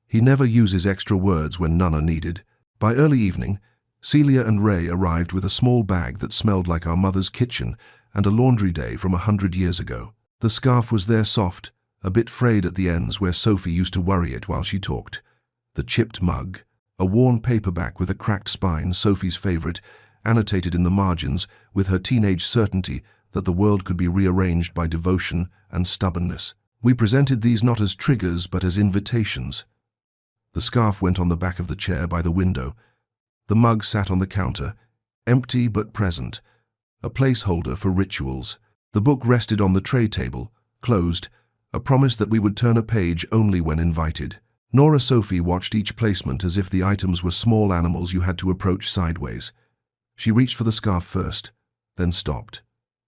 [SPEAKER 1] He never uses extra words when none are needed. By early evening, Celia and Ray arrived with a small bag that smelled like our mother's kitchen and a laundry day from 100 years ago. The scarf was there soft, a bit frayed at the ends where Sophie used to worry it while she talked. The chipped mug, a worn paperback with a cracked spine, Sophie's favorite, annotated in the margins with her teenage certainty that the world could be rearranged by devotion and stubbornness. We presented these not as triggers but as invitations. The scarf went on the back of the chair by the window. The mug sat on the counter, empty but present, a placeholder for rituals. The book rested on the tray table, closed, a promise that we would turn a page only when invited. Nora Sophie watched each placement as if the items were small animals you had to approach sideways. She reached for the scarf first, then stopped.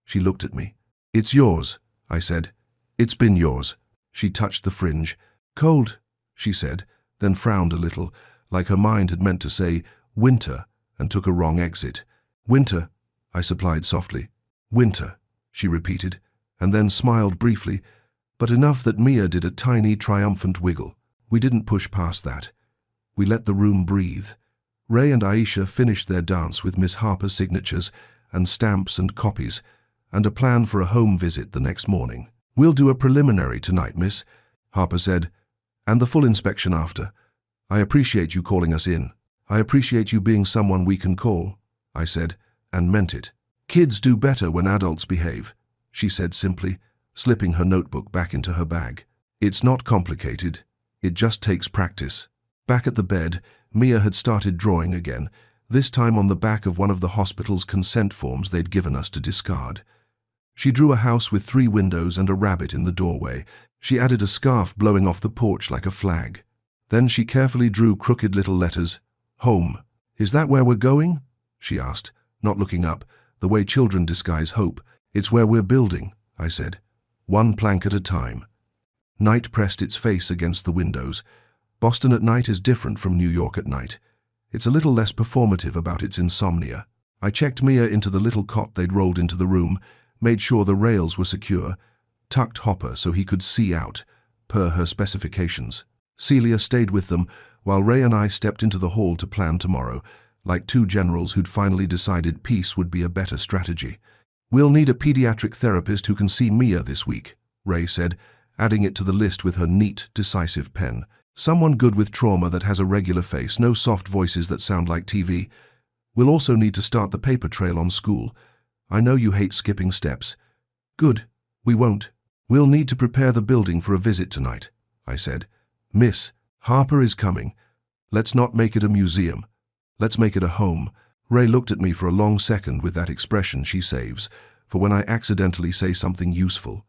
[SPEAKER 1] She looked at me. "It's yours," I said. "It's been yours." She touched the fringe. "Cold," she said, then frowned a little, like her mind had meant to say, "winter," and took a wrong exit. "Winter," I supplied softly. "Winter," she repeated, and then smiled briefly, but enough that Mia did a tiny, triumphant wiggle. We didn't push past that. We let the room breathe. Ray and Aisha finished their dance with Miss Harper's signatures and stamps and copies, and a plan for a home visit the next morning. "We'll do a preliminary tonight, miss," Harper said, "and the full inspection after. I appreciate you calling us in." "I appreciate you being someone we can call," I said, and meant it. "Kids do better when adults behave," she said simply, slipping her notebook back into her bag. "It's not complicated. It just takes practice." Back at the bed, Mia had started drawing again, this time on the back of one of the hospital's consent forms they'd given us to discard. She drew a house with 3 windows and a rabbit in the doorway. She added a scarf blowing off the porch like a flag. Then she carefully drew crooked little letters. "Home. Is that where we're going?" she asked, not looking up, the way children disguise hope. "It's where we're building," I said, "one plank at a time." Night pressed its face against the windows. Boston at night is different from New York at night. It's a little less performative about its insomnia. I checked Mia into the little cot they'd rolled into the room, made sure the rails were secure, tucked Hopper so he could see out, per her specifications. Celia stayed with them, while Ray and I stepped into the hall to plan tomorrow, like 2 generals who'd finally decided peace would be a better strategy. "We'll need a pediatric therapist who can see Mia this week," Ray said, adding it to the list with her neat, decisive pen. "Someone good with trauma that has a regular face, no soft voices that sound like TV. We'll also need to start the paper trail on school. I know you hate skipping steps." "Good. We won't. We'll need to prepare the building for a visit tonight," I said. "Miss, Harper is coming. Let's not make it a museum. Let's make it a home." Ray looked at me for a long second with that expression she saves, for when I accidentally say something useful.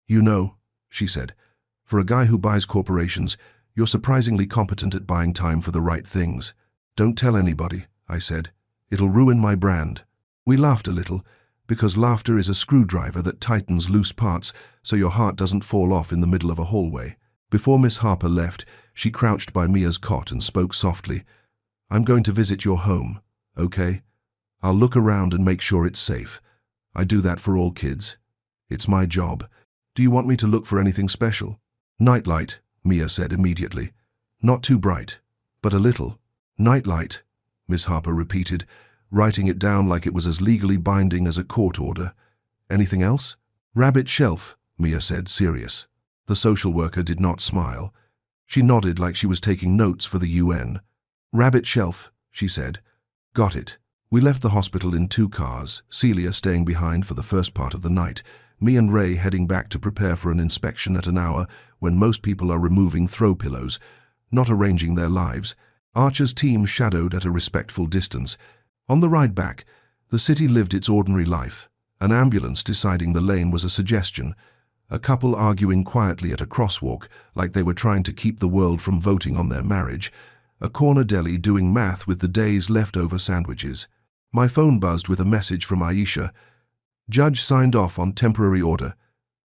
[SPEAKER 1] "You know," she said, "for a guy who buys corporations, you're surprisingly competent at buying time for the right things." "Don't tell anybody," I said. "It'll ruin my brand." We laughed a little, because laughter is a screwdriver that tightens loose parts so your heart doesn't fall off in the middle of a hallway. Before Miss Harper left, she crouched by Mia's cot and spoke softly. "I'm going to visit your home, okay? I'll look around and make sure it's safe. I do that for all kids. It's my job. Do you want me to look for anything special?" "Nightlight," Mia said immediately. "Not too bright, but a little." "Nightlight," Miss Harper repeated, writing it down like it was as legally binding as a court order. "Anything else?" "Rabbit shelf," Mia said, serious. The social worker did not smile. She nodded like she was taking notes for the UN. "Rabbit shelf," she said. "Got it." We left the hospital in 2 cars, Celia staying behind for the first part of the night, me and Ray heading back to prepare for an inspection at an hour when most people are removing throw pillows, not arranging their lives. Archer's team shadowed at a respectful distance. On the ride back, the city lived its ordinary life. An ambulance deciding the lane was a suggestion. A couple arguing quietly at a crosswalk like they were trying to keep the world from voting on their marriage. A corner deli doing math with the day's leftover sandwiches. My phone buzzed with a message from Aisha. Judge signed off on temporary order.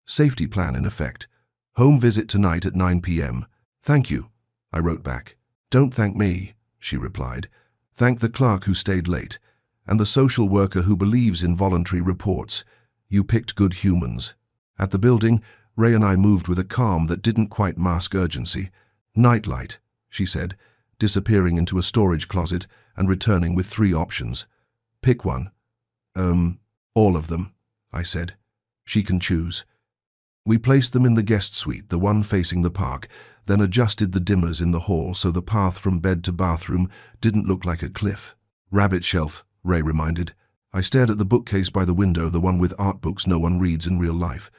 [SPEAKER 1] Safety plan in effect. Home visit tonight at 9 p.m. "Thank you," I wrote back. "Don't thank me," she replied. "Thank the clerk who stayed late, and the social worker who believes in voluntary reports. You picked good humans." At the building, Ray and I moved with a calm that didn't quite mask urgency. "Nightlight," she said, disappearing into a storage closet and returning with 3 options. "Pick one." All of them," I said. "She can choose." We placed them in the guest suite, the one facing the park, then adjusted the dimmers in the hall so the path from bed to bathroom didn't look like a cliff. "Rabbit shelf," Ray reminded. I stared at the bookcase by the window, the one with art books no one reads in real life.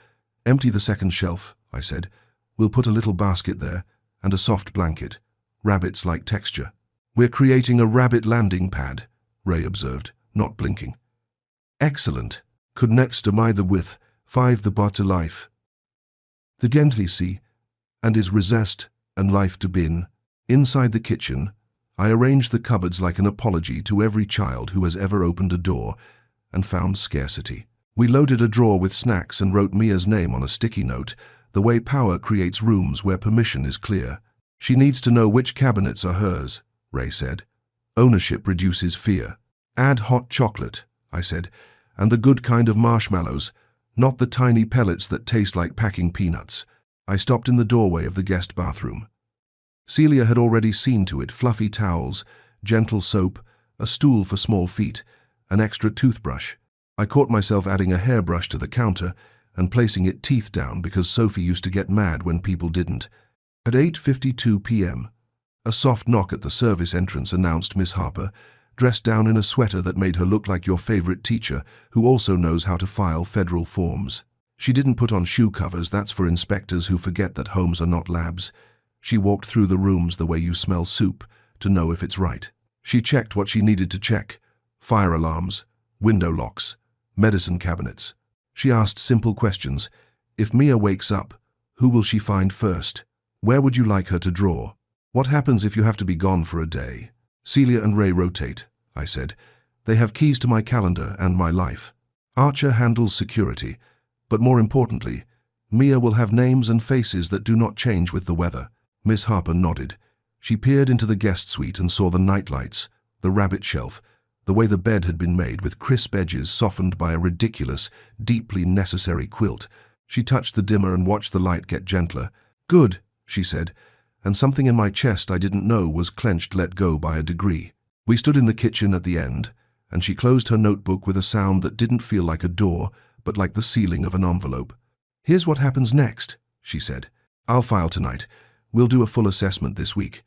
[SPEAKER 1] "Empty the second shelf," I said. "We'll put a little basket there, and a soft blanket. Rabbits like texture." "We're creating a rabbit landing pad," Ray observed, not blinking. "Excellent. Could next am the with 5 the bar to life. The gently see, and is resist and life to bin." Inside the kitchen, I arranged the cupboards like an apology to every child who has ever opened a door and found scarcity. We loaded a drawer with snacks and wrote Mia's name on a sticky note, the way power creates rooms where permission is clear. "She needs to know which cabinets are hers," Ray said. "Ownership reduces fear." "Add hot chocolate," I said, "and the good kind of marshmallows, not the tiny pellets that taste like packing peanuts." I stopped in the doorway of the guest bathroom. Celia had already seen to it: fluffy towels, gentle soap, a stool for small feet, an extra toothbrush. I caught myself adding a hairbrush to the counter and placing it teeth down because Sophie used to get mad when people didn't. At 8:52 p.m., a soft knock at the service entrance announced Miss Harper, dressed down in a sweater that made her look like your favorite teacher who also knows how to file federal forms. She didn't put on shoe covers, that's for inspectors who forget that homes are not labs. She walked through the rooms the way you smell soup to know if it's right. She checked what she needed to check: fire alarms, window locks, medicine cabinets. She asked simple questions. If Mia wakes up, who will she find first? Where would you like her to draw? What happens if you have to be gone for a day? Celia and Ray rotate, I said. They have keys to my calendar and my life. Archer handles security, but more importantly, Mia will have names and faces that do not change with the weather. Miss Harper nodded. She peered into the guest suite and saw the nightlights, the rabbit shelf, the way the bed had been made with crisp edges softened by a ridiculous, deeply necessary quilt. She touched the dimmer and watched the light get gentler. Good, she said, and something in my chest I didn't know was clenched let go by a degree. We stood in the kitchen at the end, and she closed her notebook with a sound that didn't feel like a door, but like the sealing of an envelope. Here's what happens next, she said. I'll file tonight. We'll do a full assessment this week.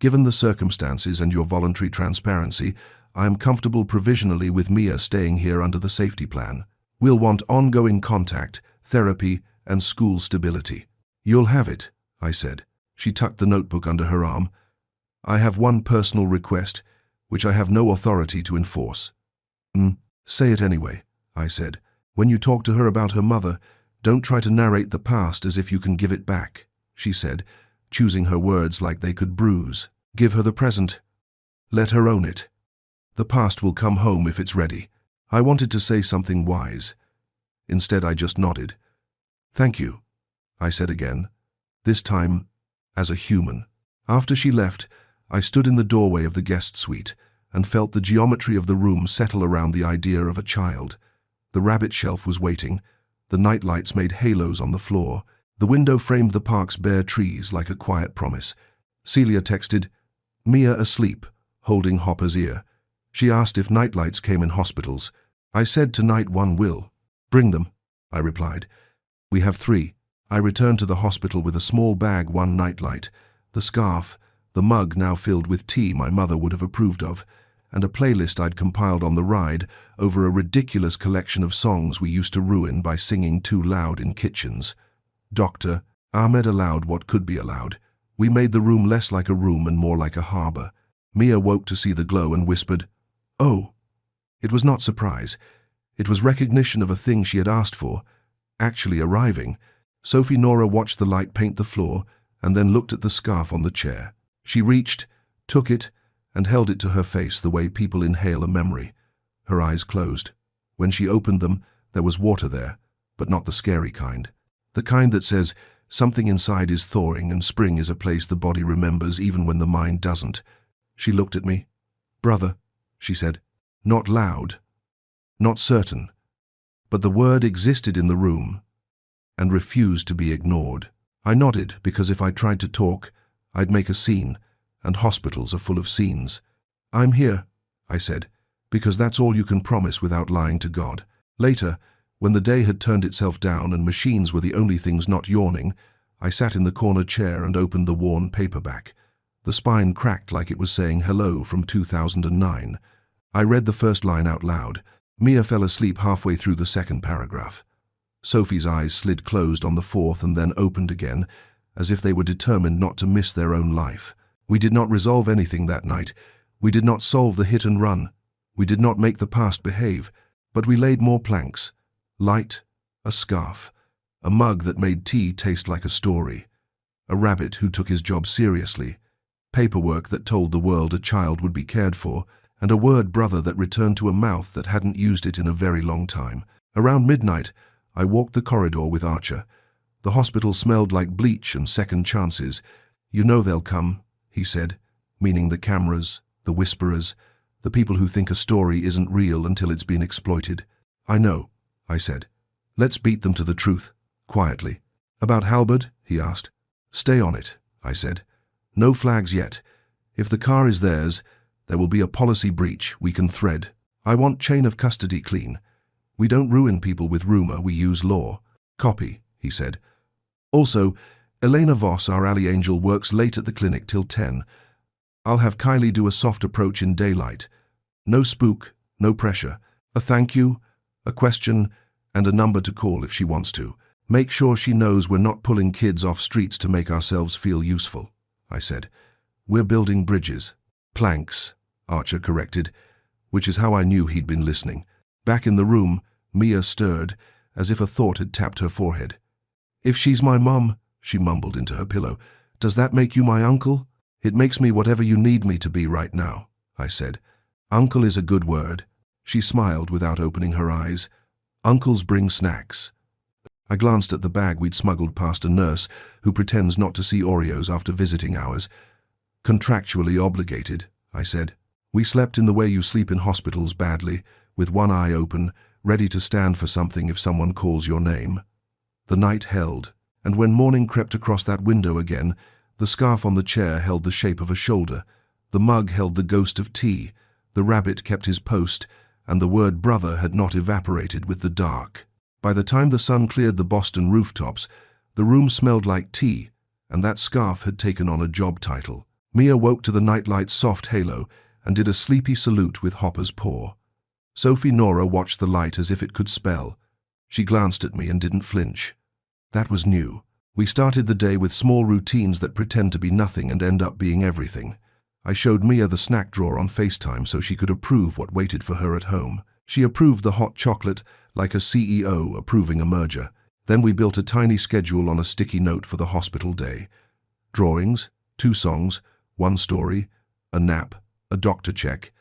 [SPEAKER 1] Given the circumstances and your voluntary transparency, I am comfortable provisionally with Mia staying here under the safety plan. We'll want ongoing contact, therapy, and school stability. You'll have it, I said. She tucked the notebook under her arm. I have one personal request, which I have no authority to enforce. Say it anyway, I said. When you talk to her about her mother, don't try to narrate the past as if you can give it back, she said, choosing her words like they could bruise. Give her the present. Let her own it. The past will come home if it's ready. I wanted to say something wise. Instead, I just nodded. Thank you, I said again, this time as a human. After she left, I stood in the doorway of the guest suite and felt the geometry of the room settle around the idea of a child. The rabbit shelf was waiting. The nightlights made halos on the floor. The window framed the park's bare trees like a quiet promise. Celia texted, Mia asleep, holding Hopper's ear. She asked if nightlights came in hospitals. I said tonight one will. Bring them, I replied. We have 3. I returned to the hospital with a small bag, 1 nightlight, the scarf, the mug now filled with tea my mother would have approved of, and a playlist I'd compiled on the ride over a ridiculous collection of songs we used to ruin by singing too loud in kitchens. Dr. Ahmed allowed what could be allowed. We made the room less like a room and more like a harbor. Mia woke to see the glow and whispered, Oh! It was not surprise. It was recognition of a thing she had asked for, actually arriving. Sophie Nora watched the light paint the floor and then looked at the scarf on the chair. She reached, took it, and held it to her face the way people inhale a memory. Her eyes closed. When she opened them, there was water there, but not the scary kind. The kind that says, something inside is thawing and spring is a place the body remembers even when the mind doesn't. She looked at me. Brother, she said, not loud, not certain, but the word existed in the room and refused to be ignored. I nodded because if I tried to talk, I'd make a scene, and hospitals are full of scenes. I'm here, I said, because that's all you can promise without lying to God. Later, when the day had turned itself down and machines were the only things not yawning, I sat in the corner chair and opened the worn paperback. The spine cracked like it was saying hello from 2009. I read the first line out loud. Mia fell asleep halfway through the second paragraph. Sophie's eyes slid closed on the fourth and then opened again, as if they were determined not to miss their own life. We did not resolve anything that night. We did not solve the hit and run. We did not make the past behave, but we laid more planks. Light, a scarf, a mug that made tea taste like a story, a rabbit who took his job seriously, paperwork that told the world a child would be cared for, and a word brother that returned to a mouth that hadn't used it in a very long time. Around midnight, I walked the corridor with Archer. The hospital smelled like bleach and second chances. You know they'll come, he said, meaning the cameras, the whisperers, the people who think a story isn't real until it's been exploited. I know, I said. Let's beat them to the truth, quietly. About Halberd, he asked. Stay on it, I said. No flags yet. If the car is theirs, there will be a policy breach we can thread. I want chain of custody clean. We don't ruin people with rumor, we use law. Copy, he said. Also, Elena Voss, our alley angel, works late at the clinic till 10. I'll have Kylie do a soft approach in daylight. No spook, no pressure. A thank you, a question, and a number to call if she wants to. Make sure she knows we're not pulling kids off streets to make ourselves feel useful, I said. We're building bridges. Planks, Archer corrected, which is how I knew he'd been listening. Back in the room, Mia stirred, as if a thought had tapped her forehead. If she's my mum, she mumbled into her pillow, does that make you my uncle? It makes me whatever you need me to be right now, I said. Uncle is a good word. She smiled without opening her eyes. Uncles bring snacks. I glanced at the bag we'd smuggled past a nurse who pretends not to see Oreos after visiting hours. Contractually obligated, I said. We slept in the way you sleep in hospitals badly, with one eye open, ready to stand for something if someone calls your name. The night held, and when morning crept across that window again, the scarf on the chair held the shape of a shoulder, the mug held the ghost of tea, the rabbit kept his post, and the word brother had not evaporated with the dark. By the time the sun cleared the Boston rooftops, the room smelled like tea, and that scarf had taken on a job title. Mia woke to the nightlight's soft halo and did a sleepy salute with Hopper's paw. Sophie Nora watched the light as if it could spell. She glanced at me and didn't flinch. That was new. We started the day with small routines that pretend to be nothing and end up being everything. I showed Mia the snack drawer on FaceTime so she could approve what waited for her at home. She approved the hot chocolate like a CEO approving a merger. Then we built a tiny schedule on a sticky note for the hospital day. Drawings, 2 songs, 1 story, a nap, a doctor check,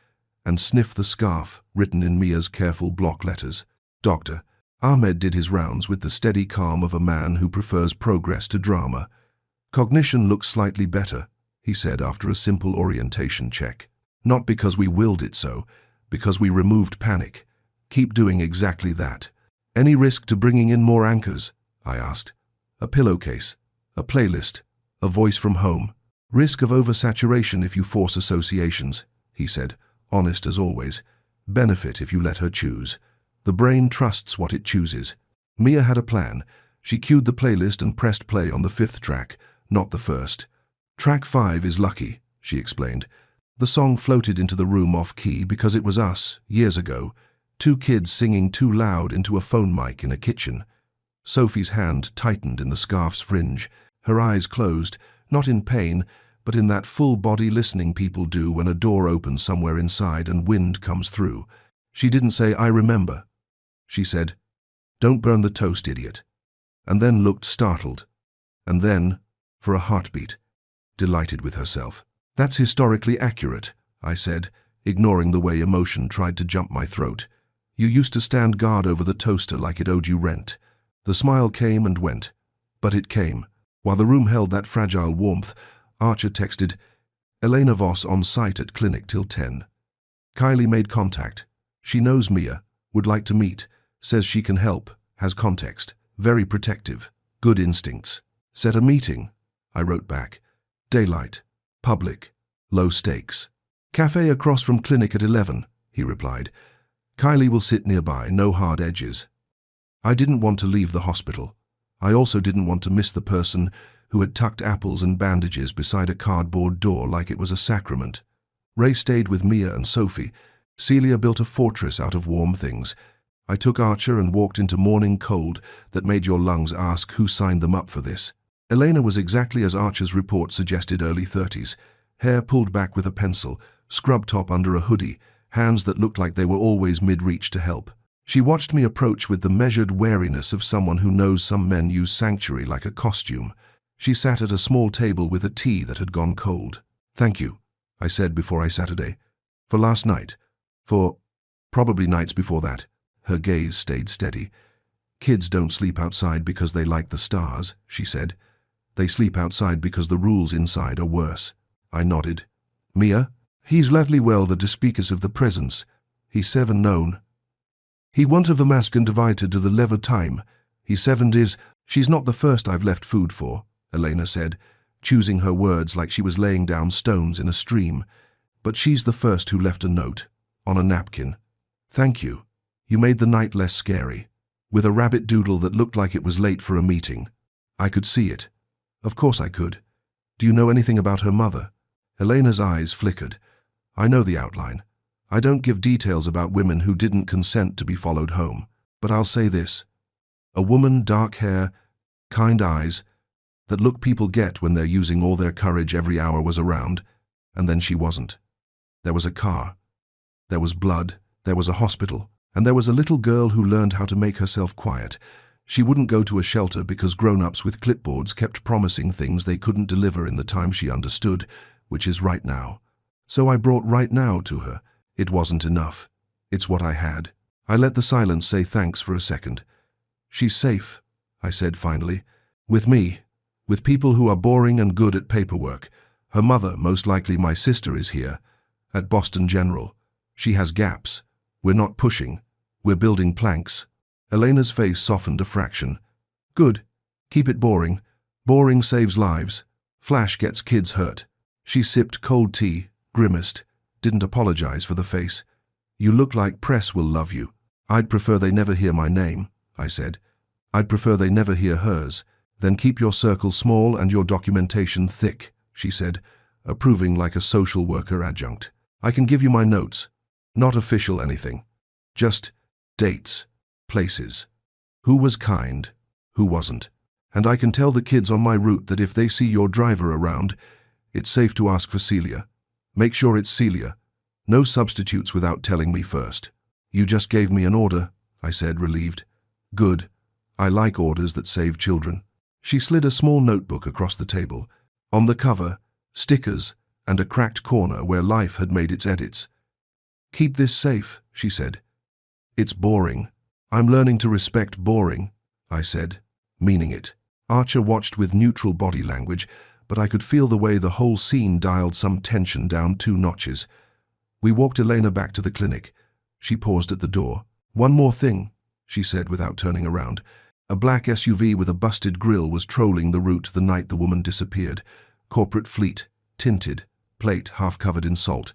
[SPEAKER 1] and sniff the scarf written in Mia's careful block letters. Doctor. Ahmed did his rounds with the steady calm of a man who prefers progress to drama. Cognition looks slightly better, he said after a simple orientation check. Not because we willed it so, because we removed panic. Keep doing exactly that. Any risk to bringing in more anchors? I asked. A pillowcase, a playlist, a voice from home. Risk of oversaturation if you force associations, he said, honest as always. Benefit if you let her choose. The brain trusts what it chooses. Mia had a plan. She cued the playlist and pressed play on the 5th track, not the 1st. Track 5 is Lucky, she explained. The song floated into the room off-key because it was us, years ago, 2 kids singing too loud into a phone mic in a kitchen. Sophie's hand tightened in the scarf's fringe. Her eyes closed, not in pain, but in that full-body listening people do when a door opens somewhere inside and wind comes through. She didn't say, I remember. She said, don't burn the toast, idiot. And then looked startled. And then, for a heartbeat, delighted with herself. That's historically accurate, I said, ignoring the way emotion tried to jump my throat. You used to stand guard over the toaster like it owed you rent. The smile came and went, but it came. While the room held that fragile warmth, Archer texted, Elena Voss on site at clinic till 10. Kylie made contact. She knows Mia, would like to meet, says she can help, has context, very protective, good instincts. Set a meeting, I wrote back. Daylight, public, low stakes. Cafe across from clinic at 11, he replied. Kylie will sit nearby, no hard edges. I didn't want to leave the hospital. I also didn't want to miss the person who had tucked apples and bandages beside a cardboard door like it was a sacrament. Ray stayed with Mia and Sophie. Celia built a fortress out of warm things. I took Archer and walked into morning cold that made your lungs ask who signed them up for this. Elena was exactly as Archer's report suggested, early 30s. Hair pulled back with a pencil, scrub top under a hoodie, hands that looked like they were always mid-reach to help. She watched me approach with the measured wariness of someone who knows some men use sanctuary like a costume. She sat at a small table with a tea that had gone cold. Thank you, I said before I Saturday. For last night. For probably nights before that. Her gaze stayed steady. Kids don't sleep outside because they like the stars, she said. They sleep outside because the rules inside are worse. I nodded. Mia? He's lately well the speakers of the presence. He's 7 known. He want of the mask and divided to the lever time. He's 7 is. She's not the first I've left food for, Elena said. choosing her words like she was laying down stones in a stream. But she's the first who left a note, on a napkin. Thank you. You made the night less scary. With a rabbit doodle that looked like it was late for a meeting. I could see it. Of course I could. Do you know anything about her mother? Elena's eyes flickered. I know the outline. I don't give details about women who didn't consent to be followed home. But I'll say this. A woman, dark hair, kind eyes, that look people get when they're using all their courage every hour was around, and then she wasn't. There was a car. There was blood. There was a hospital. And there was a little girl who learned how to make herself quiet. She wouldn't go to a shelter because grown-ups with clipboards kept promising things they couldn't deliver in the time she understood, which is right now. So I brought right now to her. It wasn't enough. It's what I had. I let the silence say thanks for a second. She's safe, I said finally. With me. With people who are boring and good at paperwork. Her mother, most likely my sister, is here. At Boston General. She has gaps. We're not pushing. We're building planks. Elena's face softened a fraction. Good. Keep it boring. Boring saves lives. Flash gets kids hurt. She sipped cold tea, grimaced, didn't apologize for the face. You look like press will love you. I'd prefer they never hear my name, I said. I'd prefer they never hear hers. Then keep your circle small and your documentation thick, she said, approving like a social worker adjunct. I can give you my notes. Not official anything. Just dates, places. Who was kind, who wasn't. And I can tell the kids on my route that if they see your driver around, it's safe to ask for Celia. Make sure it's Celia. No substitutes without telling me first. You just gave me an order, I said, relieved. Good. I like orders that save children. She slid a small notebook across the table. On the cover, stickers and a cracked corner where life had made its edits. Keep this safe, she said. It's boring. I'm learning to respect boring, I said, meaning it. Archer watched with neutral body language, but I could feel the way the whole scene dialed some tension down 2 notches. We walked Elena back to the clinic. She paused at the door. One more thing, she said without turning around. A black SUV with a busted grille was trolling the route the night the woman disappeared. Corporate fleet, tinted, plate half covered in salt.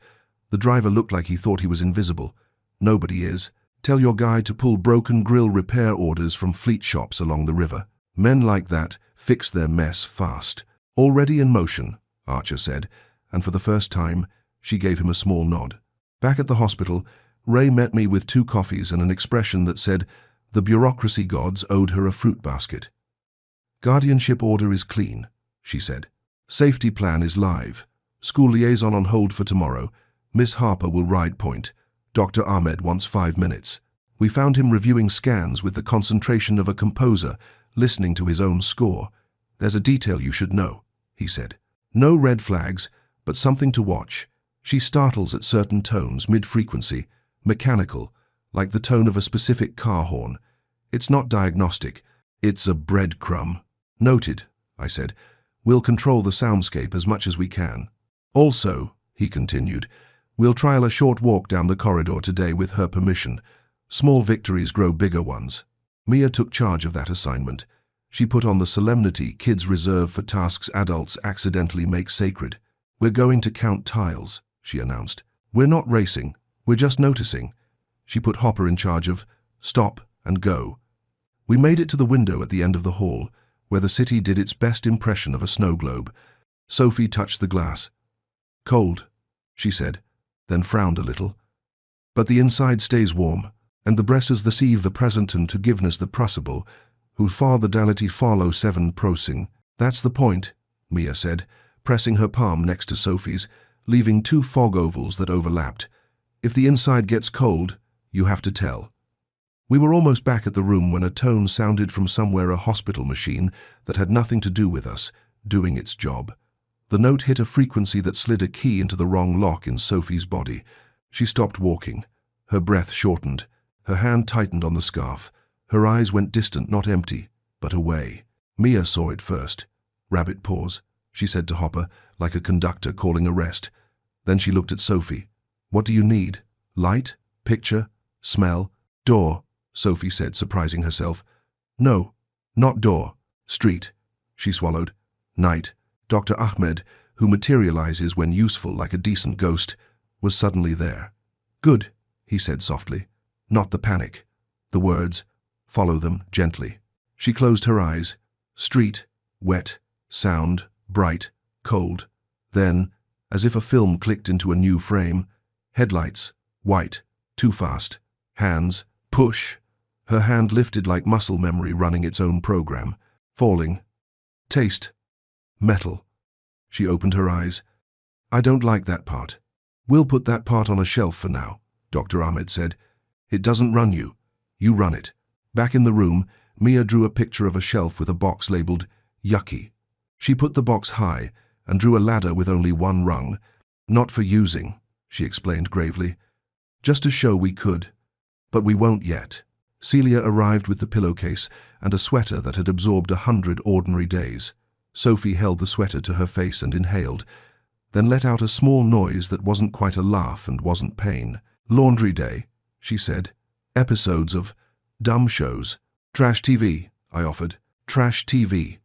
[SPEAKER 1] The driver looked like he thought he was invisible. Nobody is. Tell your guy to pull broken grille repair orders from fleet shops along the river. Men like that fix their mess fast. Already in motion, Archer said, and for the first time, she gave him a small nod. Back at the hospital, Ray met me with 2 coffees and an expression that said the bureaucracy gods owed her a fruit basket. Guardianship order is clean, she said. Safety plan is live. School liaison on hold for tomorrow. Miss Harper will ride point. Dr. Ahmed wants 5 minutes. We found him reviewing scans with the concentration of a composer, listening to his own score. There's a detail you should know, he said. No red flags, but something to watch. She startles at certain tones, mid-frequency, mechanical, like the tone of a specific car horn. It's not diagnostic. It's a breadcrumb. Noted, I said. We'll control the soundscape as much as we can. Also, he continued, we'll trial a short walk down the corridor today with her permission. Small victories grow bigger ones. Mia took charge of that assignment. She put on the solemnity kids reserve for tasks adults accidentally make sacred. We're going to count tiles, she announced. We're not racing. We're just noticing. She put Hopper in charge of stop and go. We made it to the window at the end of the hall, where the city did its best impression of a snow globe. Sophie touched the glass. Cold, she said, then frowned a little. But the inside stays warm, and the bresses deceive the present and forgiveness the possible, who far the dality follow 7 prosing. That's the point, Mia said, pressing her palm next to Sophie's, leaving 2 fog ovals that overlapped. If the inside gets cold, you have to tell. We were almost back at the room when a tone sounded from somewhere, a hospital machine that had nothing to do with us, doing its job. The note hit a frequency that slid a key into the wrong lock in Sophie's body. She stopped walking. Her breath shortened. Her hand tightened on the scarf. Her eyes went distant, not empty, but away. Mia saw it first. Rabbit paws, she said to Hopper, like a conductor calling a rest. Then she looked at Sophie. What do you need? Light? Picture? Smell? Door, Sophie said, surprising herself. No, not door. Street. She swallowed. Night. Dr. Ahmed, who materializes when useful like a decent ghost, was suddenly there. "Good," he said softly. "Not the panic. The words. Follow them gently." She closed her eyes. Street, wet, sound, bright, cold. Then, as if a film clicked into a new frame, headlights, white, too fast. Hands, push. Her hand lifted like muscle memory running its own program. Falling. Taste. Metal. She opened her eyes. "I don't like that part." "We'll put that part on a shelf for now," Dr. Ahmed said. "It doesn't run you. You run it." Back in the room, Mia drew a picture of a shelf with a box labeled Yucky. She put the box high and drew a ladder with only one rung. "Not for using," she explained gravely. "Just to show we could. But we won't yet." Celia arrived with the pillowcase and a sweater that had absorbed 100 ordinary days. Sophie held the sweater to her face and inhaled, then let out a small noise that wasn't quite a laugh and wasn't pain. "Laundry day," she said. "Episodes of dumb shows." "Trash TV," I offered. "Trash TV,"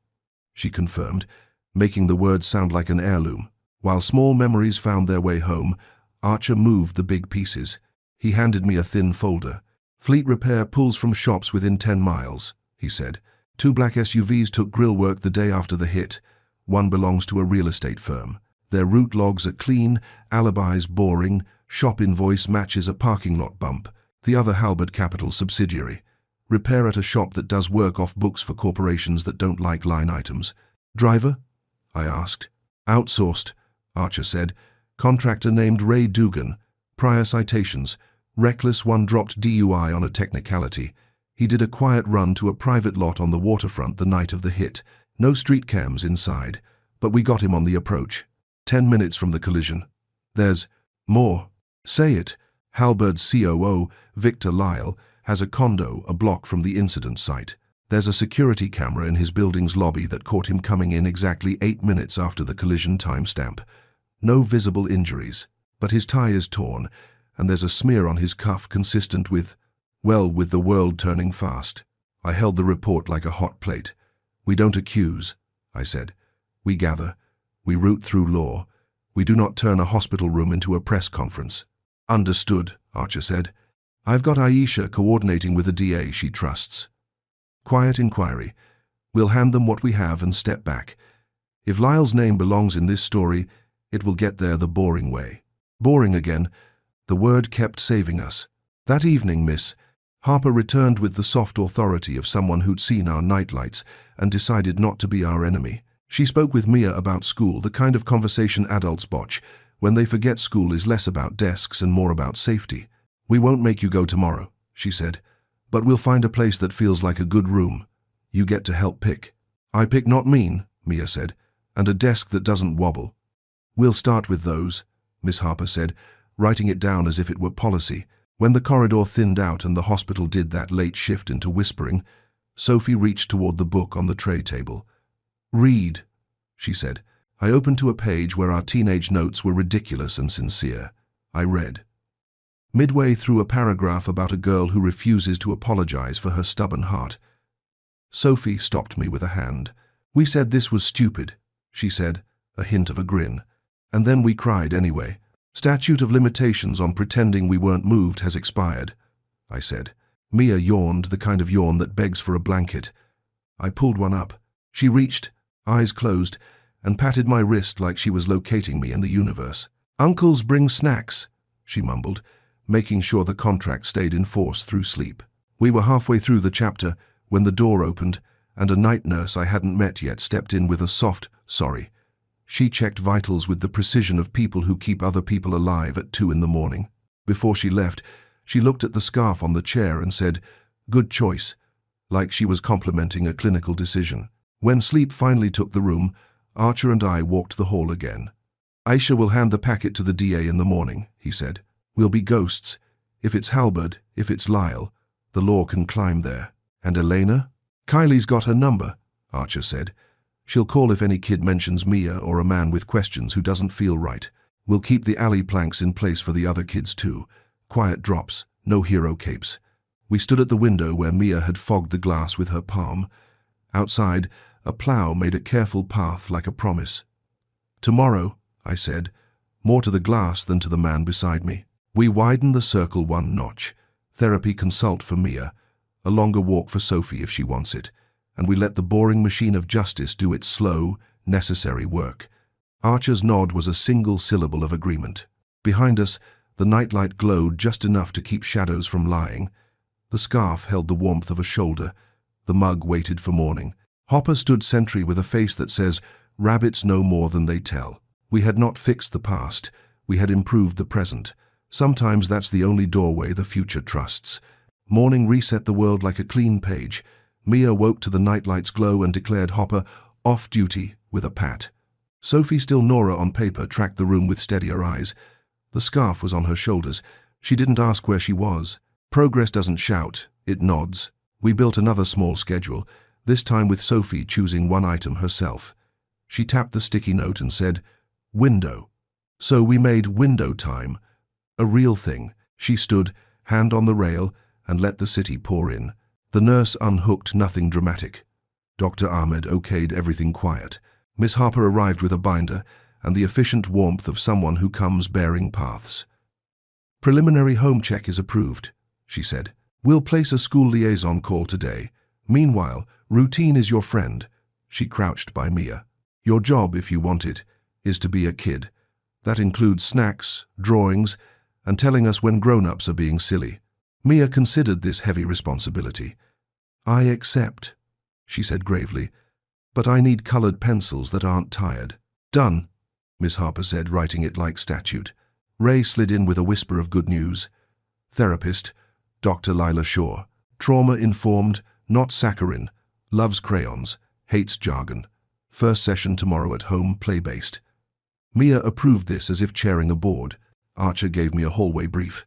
[SPEAKER 1] she confirmed, making the words sound like an heirloom. While small memories found their way home, Archer moved the big pieces. He handed me a thin folder. "Fleet repair pulls from shops within 10 miles, he said. 2 black SUVs took grill work the day after the hit. One belongs to a real estate firm. Their route logs are clean, alibis boring, shop invoice matches a parking lot bump. The other Halbert Capital subsidiary. Repair at a shop that does work off books for corporations that don't like line items." "Driver?" I asked. "Outsourced," Archer said. "Contractor named Ray Dugan. Prior citations. Reckless, one dropped DUI on a technicality. He did a quiet run to a private lot on the waterfront the night of the hit. No street cams inside, but we got him on the approach. 10 minutes from the collision. There's more." "Say it." Halbert's COO, Victor Lyle, has a condo a block from the incident site. There's a security camera in his building's lobby that caught him coming in exactly 8 minutes after the collision timestamp. No visible injuries, but his tie is torn, and there's a smear on his cuff consistent with, well, with the world turning fast. I held the report like a hot plate. "We don't accuse," I said. "We gather. We root through law. We do not turn a hospital room into a press conference." "Understood," Archer said. "I've got Aisha coordinating with a DA she trusts. Quiet inquiry. We'll hand them what we have and step back. If Lyle's name belongs in this story, it will get there the boring way." Boring again. The word kept saving us. That evening, Miss Harper returned with the soft authority of someone who'd seen our nightlights and decided not to be our enemy. She spoke with Mia about school, the kind of conversation adults botch, when they forget school is less about desks and more about safety. "We won't make you go tomorrow," she said, "but we'll find a place that feels like a good room. You get to help pick." "I pick not mean," Mia said, "and a desk that doesn't wobble." "We'll start with those," Miss Harper said, writing it down as if it were policy. When the corridor thinned out and the hospital did that late shift into whispering, Sophie reached toward the book on the tray table. "Read," she said. I opened to a page where our teenage notes were ridiculous and sincere. I read. Midway through a paragraph about a girl who refuses to apologize for her stubborn heart, Sophie stopped me with a hand. "We said this was stupid," she said, a hint of a grin. "And then we cried anyway. Statute of limitations on pretending we weren't moved has expired," I said. Mia yawned, the kind of yawn that begs for a blanket. I pulled one up. She reached, eyes closed, and patted my wrist like she was locating me in the universe. "Uncles bring snacks," she mumbled, making sure the contract stayed in force through sleep. We were halfway through the chapter when the door opened, and a night nurse I hadn't met yet stepped in with a soft, "Sorry." She checked vitals with the precision of people who keep other people alive at 2 in the morning. Before she left, she looked at the scarf on the chair and said, "Good choice," like she was complimenting a clinical decision. When sleep finally took the room, Archer and I walked the hall again. "Aisha will hand the packet to the DA in the morning," he said. "We'll be ghosts. If it's Halberd, if it's Lyle, the law can climb there. And Elena? Kylie's got her number," Archer said. "She'll call if any kid mentions Mia or a man with questions who doesn't feel right. We'll keep the alley planks in place for the other kids too. Quiet drops, no hero capes." We stood at the window where Mia had fogged the glass with her palm. Outside, a plow made a careful path like a promise. Tomorrow, I said, more to the glass than to the man beside me. We widen the circle one notch. Therapy consult for Mia, a longer walk for Sophie if she wants it, and we let the boring machine of justice do its slow, necessary work. Archer's nod was a single syllable of agreement. Behind us, the nightlight glowed just enough to keep shadows from lying. The scarf held the warmth of a shoulder. The mug waited for morning. Hopper stood sentry with a face that says, "Rabbits know more than they tell." We had not fixed the past. We had improved the present. Sometimes that's the only doorway the future trusts. Morning reset the world like a clean page. Mia woke to the nightlight's glow and declared Hopper off duty with a pat. Sophie, still Nora on paper, tracked the room with steadier eyes. The scarf was on her shoulders. She didn't ask where she was. Progress doesn't shout, it nods. We built another small schedule, this time with Sophie choosing one item herself. She tapped the sticky note and said, "Window." So we made window time a real thing. She stood, hand on the rail, and let the city pour in. The nurse unhooked, nothing dramatic. Dr. Ahmed okayed everything quiet. Miss Harper arrived with a binder and the efficient warmth of someone who comes bearing paths. "Preliminary home check is approved," she said. "We'll place a school liaison call today. Meanwhile, routine is your friend." She crouched by Mia. "Your job, if you want it, is to be a kid. That includes snacks, drawings, and telling us when grown-ups are being silly." Mia considered this heavy responsibility. "I accept," she said gravely, "but I need colored pencils that aren't tired." "Done," Miss Harper said, writing it like statute. Ray slid in with a whisper of good news. "Therapist, Dr. Lila Shaw. Trauma-informed, not saccharine. Loves crayons, hates jargon. First session tomorrow at home, play-based." Mia approved this as if chairing a board. Archer gave me a hallway brief.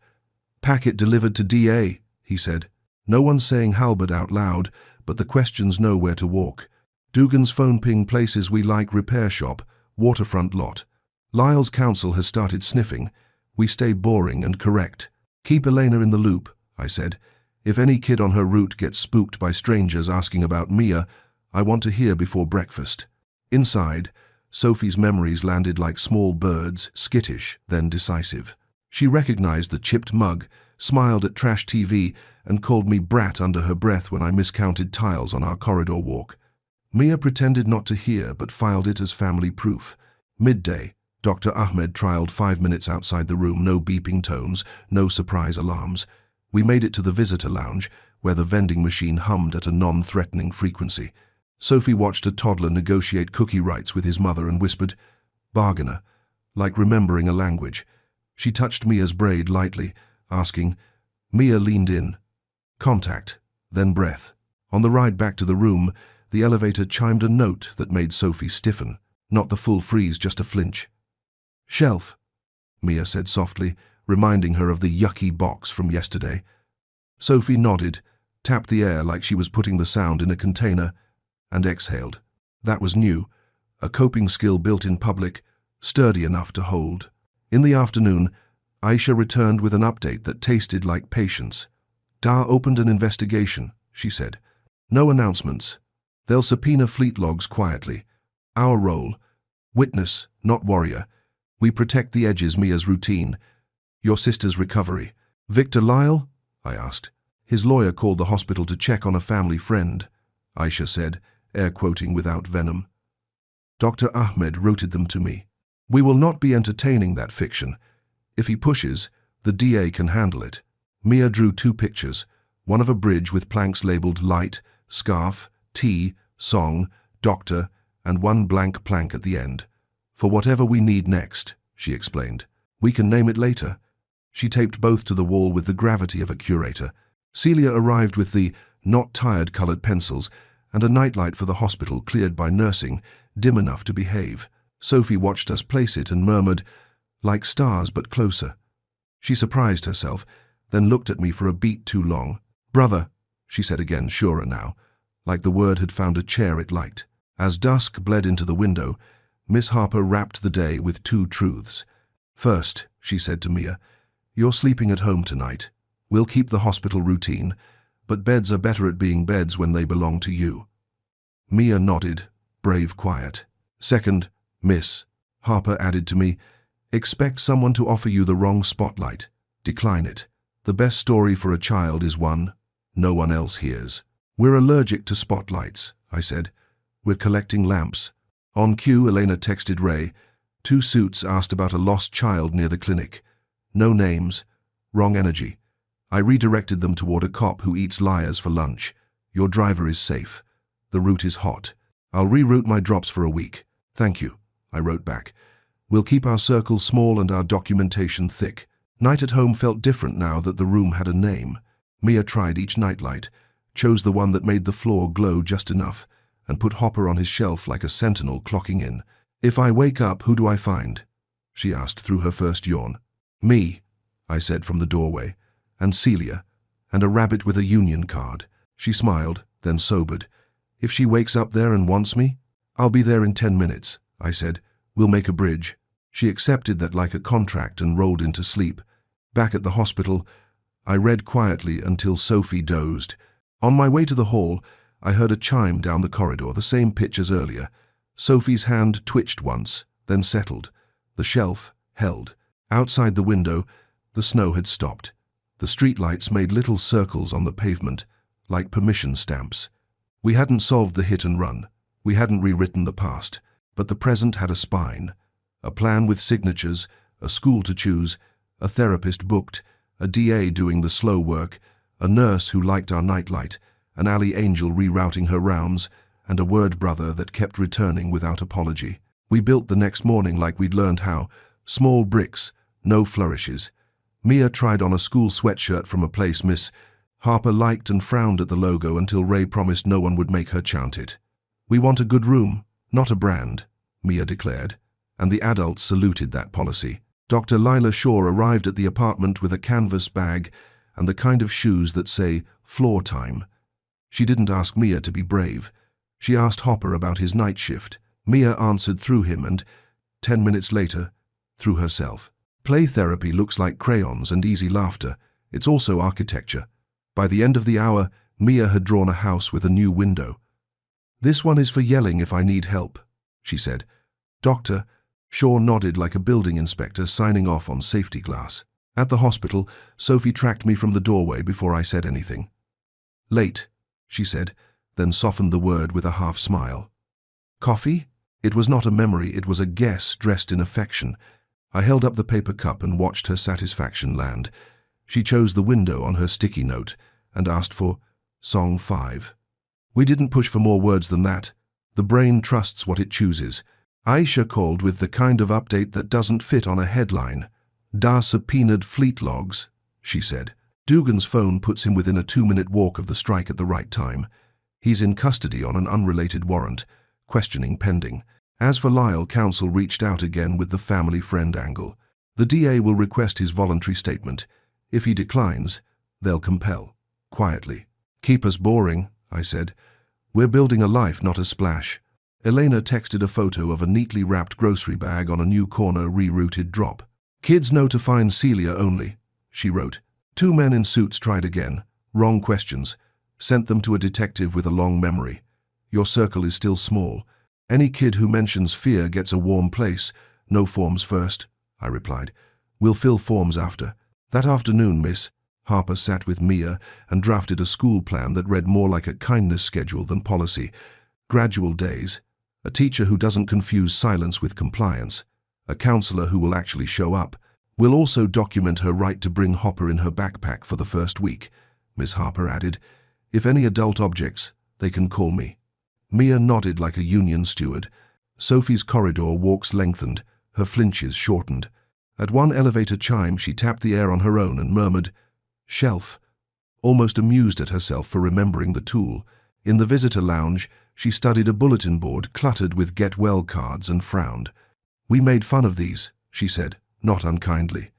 [SPEAKER 1] "Packet delivered to DA," he said. "No one's saying Halbert out loud, but the questions know where to walk. Dugan's phone ping places we like: repair shop, waterfront lot. Lyle's counsel has started sniffing. We stay boring and correct. Keep Elena in the loop," I said. "If any kid on her route gets spooked by strangers asking about Mia, I want to hear before breakfast." Inside, Sophie's memories landed like small birds, skittish, then decisive. She recognized the chipped mug, smiled at trash TV, and called me brat under her breath when I miscounted tiles on our corridor walk. Mia pretended not to hear, but filed it as family proof. Midday, Dr. Ahmed trialed 5 minutes outside the room, no beeping tones, no surprise alarms. We made it to the visitor lounge, where the vending machine hummed at a non-threatening frequency. Sophie watched a toddler negotiate cookie rights with his mother and whispered, "Bargainer," like remembering a language. She touched Mia's braid lightly, asking. Mia leaned in. Contact, then breath. On the ride back to the room, the elevator chimed a note that made Sophie stiffen. Not the full freeze, just a flinch. "Shelf," Mia said softly, reminding her of the yucky box from yesterday. Sophie nodded, tapped the air like she was putting the sound in a container, and exhaled. That was new, a coping skill built in public, sturdy enough to hold. In the afternoon, Aisha returned with an update that tasted like patience. "Da opened an investigation," she said. "No announcements. They'll subpoena fleet logs quietly. Our role, witness, not warrior. We protect the edges, Mia's routine. Your sister's recovery." "Victor Lyle?" I asked. "His lawyer called the hospital to check on a family friend," Aisha said, air quoting without venom. "Dr. Ahmed routed them to me. We will not be entertaining that fiction. If he pushes, the DA can handle it." Mia drew 2 pictures, one of a bridge with planks labeled light, scarf, tea, song, doctor, and one blank plank at the end. "For whatever we need next," she explained. "We can name it later." She taped both to the wall with the gravity of a curator. Celia arrived with the not tired colored pencils and a nightlight for the hospital cleared by nursing, dim enough to behave. Sophie watched us place it and murmured, "Like stars, but closer." She surprised herself, then looked at me for a beat too long. "Brother," she said again, surer now, like the word had found a chair it liked. As dusk bled into the window, Miss Harper wrapped the day with 2 truths. "First," she said to Mia, "you're sleeping at home tonight. We'll keep the hospital routine, but beds are better at being beds when they belong to you." Mia nodded, brave quiet. "Second, Miss," Harper added to me, expect someone to offer you the wrong spotlight. Decline it. The best story for a child is one no one else hears. We're allergic to spotlights, I said. We're collecting lamps. On cue, Elena texted Ray. 2 suits asked about a lost child near the clinic. No names. Wrong energy. I redirected them toward a cop who eats liars for lunch. Your driver is safe. The route is hot. I'll reroute my drops for a week. Thank you, I wrote back. We'll keep our circles small and our documentation thick. Night at home felt different now that the room had a name. Mia tried each nightlight, chose the one that made the floor glow just enough, and put Hopper on his shelf like a sentinel clocking in. If I wake up, who do I find? She asked through her first yawn. Me, I said from the doorway, and Celia, and a rabbit with a union card. She smiled, then sobered. If she wakes up there and wants me, I'll be there in 10 minutes, I said. We'll make a bridge. She accepted that like a contract and rolled into sleep. Back at the hospital, I read quietly until Sophie dozed. On my way to the hall, I heard a chime down the corridor, the same pitch as earlier. Sophie's hand twitched once, then settled. The shelf held. Outside the window, the snow had stopped. The streetlights made little circles on the pavement, like permission stamps. We hadn't solved the hit and run. We hadn't rewritten the past. But the present had a spine. A plan with signatures, a school to choose, a therapist booked, a DA doing the slow work, a nurse who liked our nightlight, an alley angel rerouting her rounds, and a word brother that kept returning without apology. We built the next morning like we'd learned how. Small bricks, no flourishes. Mia tried on a school sweatshirt from a place Miss Harper liked and frowned at the logo until Ray promised no one would make her chant it. We want a good room, not a brand, Mia declared, and the adults saluted that policy. Dr. Lila Shaw arrived at the apartment with a canvas bag and the kind of shoes that say, floor time. She didn't ask Mia to be brave. She asked Hopper about his night shift. Mia answered through him and, 10 minutes later, through herself. Play therapy looks like crayons and easy laughter. It's also architecture. By the end of the hour, Mia had drawn a house with a new window. This one is for yelling if I need help, she said. Doctor, Shaw nodded like a building inspector signing off on safety glass. At the hospital, Sophie tracked me from the doorway before I said anything. Late, she said, then softened the word with a half smile. Coffee? It was not a memory, it was a guess dressed in affection. I held up the paper cup and watched her satisfaction land. She chose the window on her sticky note and asked for Song 5. We didn't push for more words than that. The brain trusts what it chooses. Aisha called with the kind of update that doesn't fit on a headline. Da subpoenaed fleet logs, she said. Dugan's phone puts him within a 2-minute walk of the strike at the right time. He's in custody on an unrelated warrant, questioning pending. As for Lyle, counsel reached out again with the family friend angle. The DA will request his voluntary statement. If he declines, they'll compel. Quietly. Keep us boring, I said. We're building a life, not a splash. Elena texted a photo of a neatly wrapped grocery bag on a new corner rerouted drop. Kids know to find Celia only, she wrote. 2 men in suits tried again. Wrong questions. Sent them to a detective with a long memory. Your circle is still small. Any kid who mentions fear gets a warm place. No forms first, I replied. We'll fill forms after. That afternoon, Miss Harper sat with Mia and drafted a school plan that read more like a kindness schedule than policy. Gradual days. A teacher who doesn't confuse silence with compliance. A counselor who will actually show up. We'll also document her right to bring Hopper in her backpack for the first week, Miss Harper added. If any adult objects, they can call me. Mia nodded like a union steward. Sophie's corridor walks lengthened, her flinches shortened. At one elevator chime, she tapped the air on her own and murmured, "Shelf," almost amused at herself for remembering the tool. In the visitor lounge, she studied a bulletin board cluttered with get well cards and frowned. "We made fun of these," she said, not unkindly.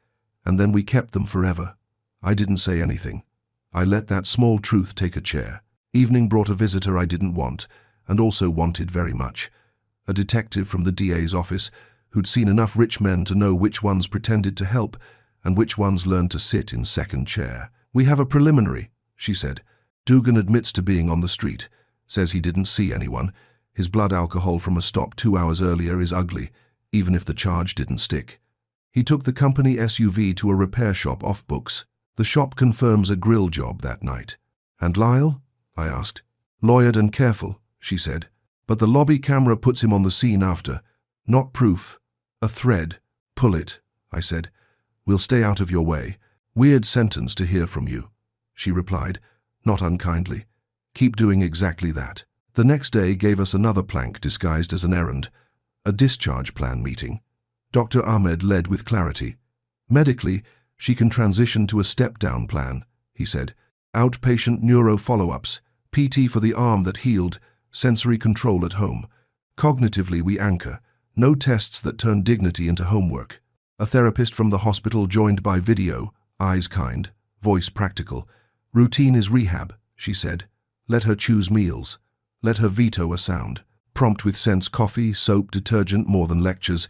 [SPEAKER 1] "And then we kept them forever." I didn't say anything. I let that small truth take a chair. Evening brought a visitor I didn't want, and also wanted very much. A detective from the DA's office who'd seen enough rich men to know which ones pretended to help and which ones learned to sit in second chair. "We have a preliminary," she said. "Dugan admits to being on the street, says he didn't see anyone. His blood alcohol from a stop 2 hours earlier is ugly. even if the charge didn't stick. He took the company SUV to a repair shop off books. The shop confirms a grill job that night. And Lyle? I asked. Lawyered and careful, she said. But the lobby camera puts him on the scene after. Not proof. A thread. Pull it, I said. We'll stay out of your way. Weird sentence to hear from you, she replied, not unkindly. Keep doing exactly that. The next day gave us another plank disguised as an errand. A discharge plan meeting. Dr. Ahmed led with clarity. Medically, she can transition to a step-down plan, he said. Outpatient neuro follow-ups, PT for the arm that healed, sensory control at home. Cognitively we anchor. No tests that turn dignity into homework. A therapist from the hospital joined by video, eyes kind, voice practical. Routine is rehab, she said. Let her choose meals. Let her veto a sound. Prompt with sense coffee, soap, detergent, more than lectures.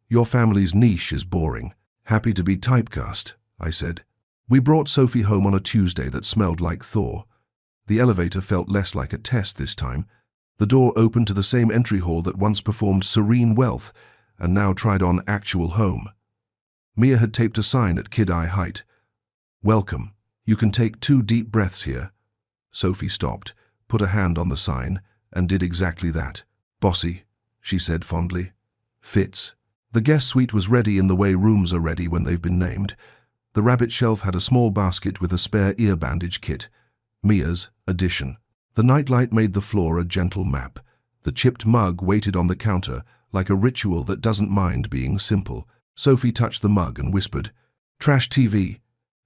[SPEAKER 1] Your family's niche is boring. Happy to be typecast, I said. We brought Sophie home on a Tuesday that smelled like Thor. The elevator felt less like a test this time. The door opened to the same entry hall that once performed serene wealth and now tried on actual home. Mia had taped a sign at kid-eye height. Welcome. You can take 2 deep breaths here. Sophie stopped, put a hand on the sign, and did exactly that. Bossy, she said fondly. Fits. The guest suite was ready in the way rooms are ready when they've been named. The rabbit shelf had a small basket with a spare ear bandage kit. Mia's addition. The nightlight made the floor a gentle map. The chipped mug waited on the counter like a ritual that doesn't mind being simple. Sophie touched the mug and whispered, "Trash TV,"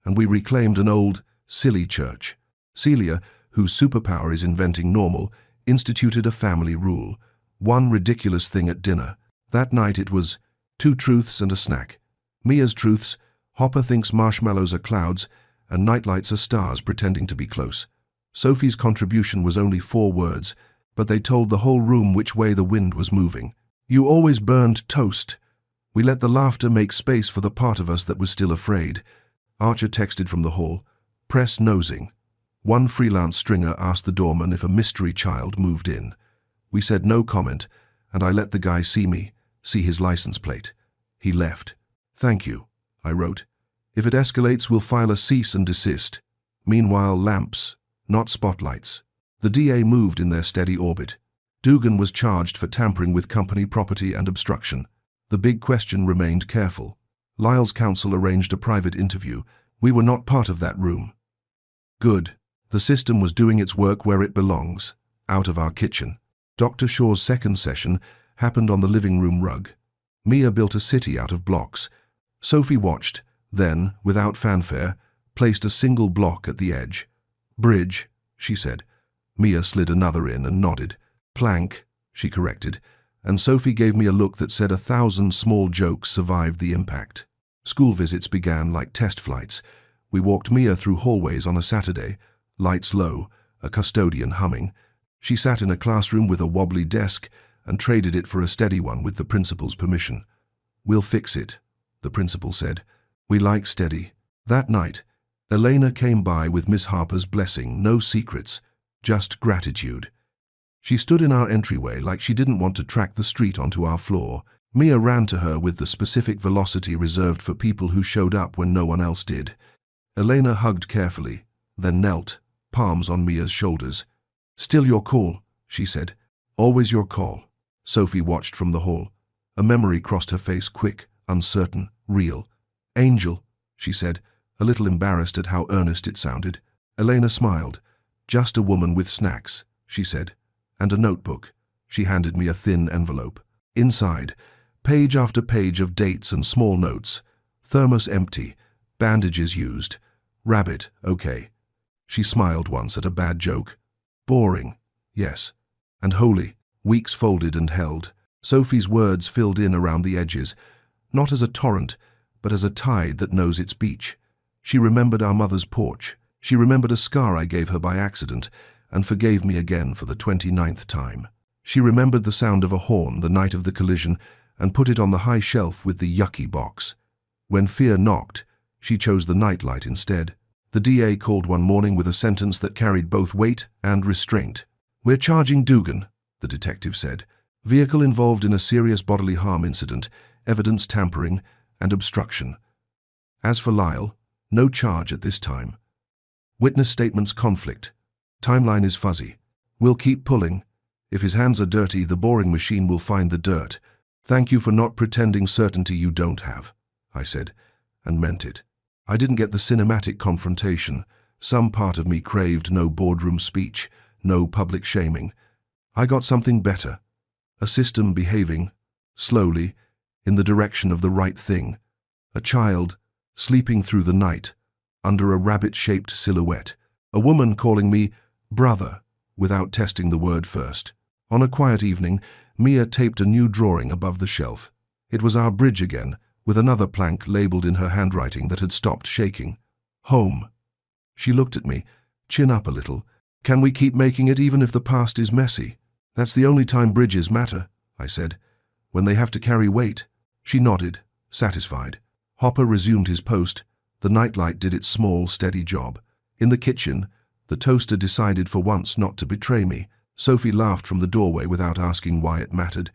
[SPEAKER 1] and we reclaimed an old, silly church. Celia, whose superpower is inventing normal, instituted a family rule. One ridiculous thing at dinner. That night it was 2 truths and a snack. Mia's truths: Hopper thinks marshmallows are clouds, and nightlights are stars pretending to be close. Sophie's contribution was only 4 words, but they told the whole room which way the wind was moving. You always burned toast. We let the laughter make space for the part of us that was still afraid. Archer texted from the hall, "Press nosing." One freelance stringer asked the doorman if a mystery child moved in. We said no comment, and I let the guy see me, see his license plate. He left. "Thank you," I wrote. "If it escalates, we'll file a cease and desist." Meanwhile, lamps, not spotlights. The DA moved in their steady orbit. Dugan was charged for tampering with company property and obstruction. The big question remained careful. Lyle's counsel arranged a private interview. We were not part of that room. Good. The system was doing its work where it belongs, out of our kitchen. Dr. Shaw's second session happened on the living room rug. Mia built a city out of blocks. Sophie watched, then, without fanfare, placed a single block at the edge. "Bridge," she said. Mia slid another in and nodded. "Plank," she corrected, and Sophie gave me a look that said 1,000 small jokes survived the impact. School visits began like test flights. We walked Mia through hallways on a Saturday, lights low, a custodian humming. She sat in a classroom with a wobbly desk and traded it for a steady one with the principal's permission. "We'll fix it," the principal said. "We like steady." That night, Elena came by with Miss Harper's blessing, no secrets, just gratitude. She stood in our entryway like she didn't want to track the street onto our floor. Mia ran to her with the specific velocity reserved for people who showed up when no one else did. Elena hugged carefully, then knelt, palms on Mia's shoulders. "Still your call," she said. "Always your call." Sophie watched from the hall. A memory crossed her face, quick, uncertain, real. "Angel," she said, a little embarrassed at how earnest it sounded. Elena smiled. "Just a woman with snacks," she said. "And a notebook." She handed me a thin envelope. Inside, page after page of dates and small notes. Thermos empty. Bandages used. Rabbit, okay. She smiled once at a bad joke. Boring, yes. And holy, weeks folded and held. Sophie's words filled in around the edges, not as a torrent, but as a tide that knows its beach. She remembered our mother's porch. She remembered a scar I gave her by accident, and forgave me again for the 29th time. She remembered the sound of a horn the night of the collision, and put it on the high shelf with the yucky box. When fear knocked, she chose the nightlight instead. The DA called one morning with a sentence that carried both weight and restraint. "We're charging Dugan," the detective said. Vehicle involved in a serious bodily harm incident, evidence tampering, and obstruction. As for Lyle, no charge at this time. Witness statements conflict. Timeline is fuzzy. We'll keep pulling. If his hands are dirty, the boring machine will find the dirt. Thank you for not pretending certainty you don't have, I said, and meant it. I didn't get the cinematic confrontation. Some part of me craved no boardroom speech, no public shaming. I got something better. A system behaving, slowly, in the direction of the right thing. A child, sleeping through the night, under a rabbit-shaped silhouette. A woman calling me brother, without testing the word first. On a quiet evening, Mia taped a new drawing above the shelf. It was our bridge again, with another plank labeled in her handwriting that had stopped shaking. Home. She looked at me, chin up a little. Can we keep making it even if the past is messy? That's the only time bridges matter, I said. When they have to carry weight. She nodded, satisfied. Hopper resumed his post. The nightlight did its small, steady job. In the kitchen, the toaster decided for once not to betray me. Sophie laughed from the doorway without asking why it mattered.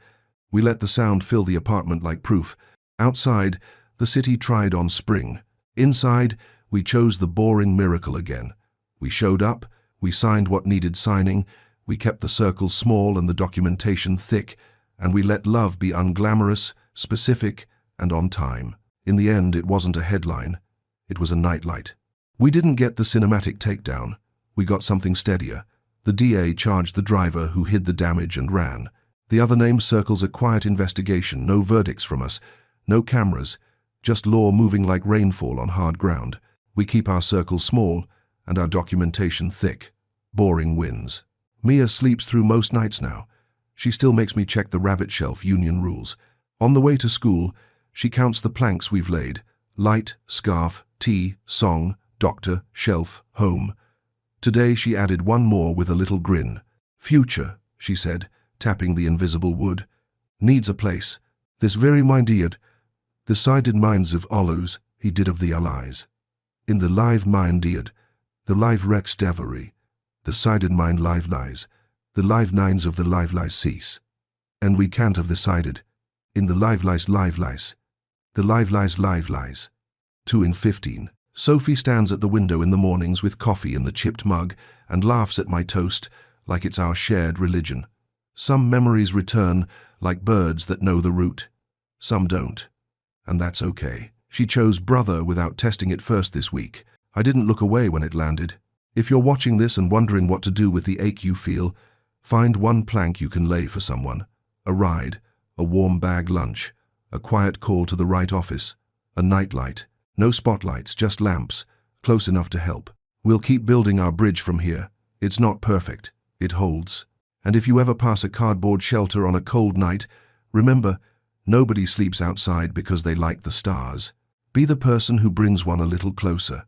[SPEAKER 1] We let the sound fill the apartment like proof. Outside, the city tried on spring. Inside, we chose the boring miracle again. We showed up, we signed what needed signing, we kept the circles small and the documentation thick, and we let love be unglamorous, specific, and on time. In the end, it wasn't a headline. It was a nightlight. We didn't get the cinematic takedown. We got something steadier. The DA charged the driver who hid the damage and ran. The other name circles a quiet investigation, no verdicts from us, no cameras, just law moving like rainfall on hard ground. We keep our circles small and our documentation thick. Boring wins. Mia sleeps through most nights now. She still makes me check the rabbit shelf union rules. On the way to school, she counts the planks we've laid. Light, scarf, tea, song, doctor, shelf, home. Today she added one more with a little grin. Future, she said, tapping the invisible wood. Needs a place. This very mind-eared. Decided minds of Olus, he did of the allies. In the live mind-eared, the live rex devery, decided mind live lies, the live nines of the live lies cease. And we can't have decided. In the live lies, the live lies. 2 in 15. Sophie stands at the window in the mornings with coffee in the chipped mug and laughs at my toast like it's our shared religion. Some memories return like birds that know the route. Some don't. And that's okay. She chose brother without testing it first this week. I didn't look away when it landed. If you're watching this and wondering what to do with the ache you feel, find one plank you can lay for someone. A ride, a warm bag lunch, a quiet call to the right office, a nightlight. No spotlights, just lamps, close enough to help. We'll keep building our bridge from here. It's not perfect. It holds. And if you ever pass a cardboard shelter on a cold night, remember, nobody sleeps outside because they like the stars. Be the person who brings one a little closer.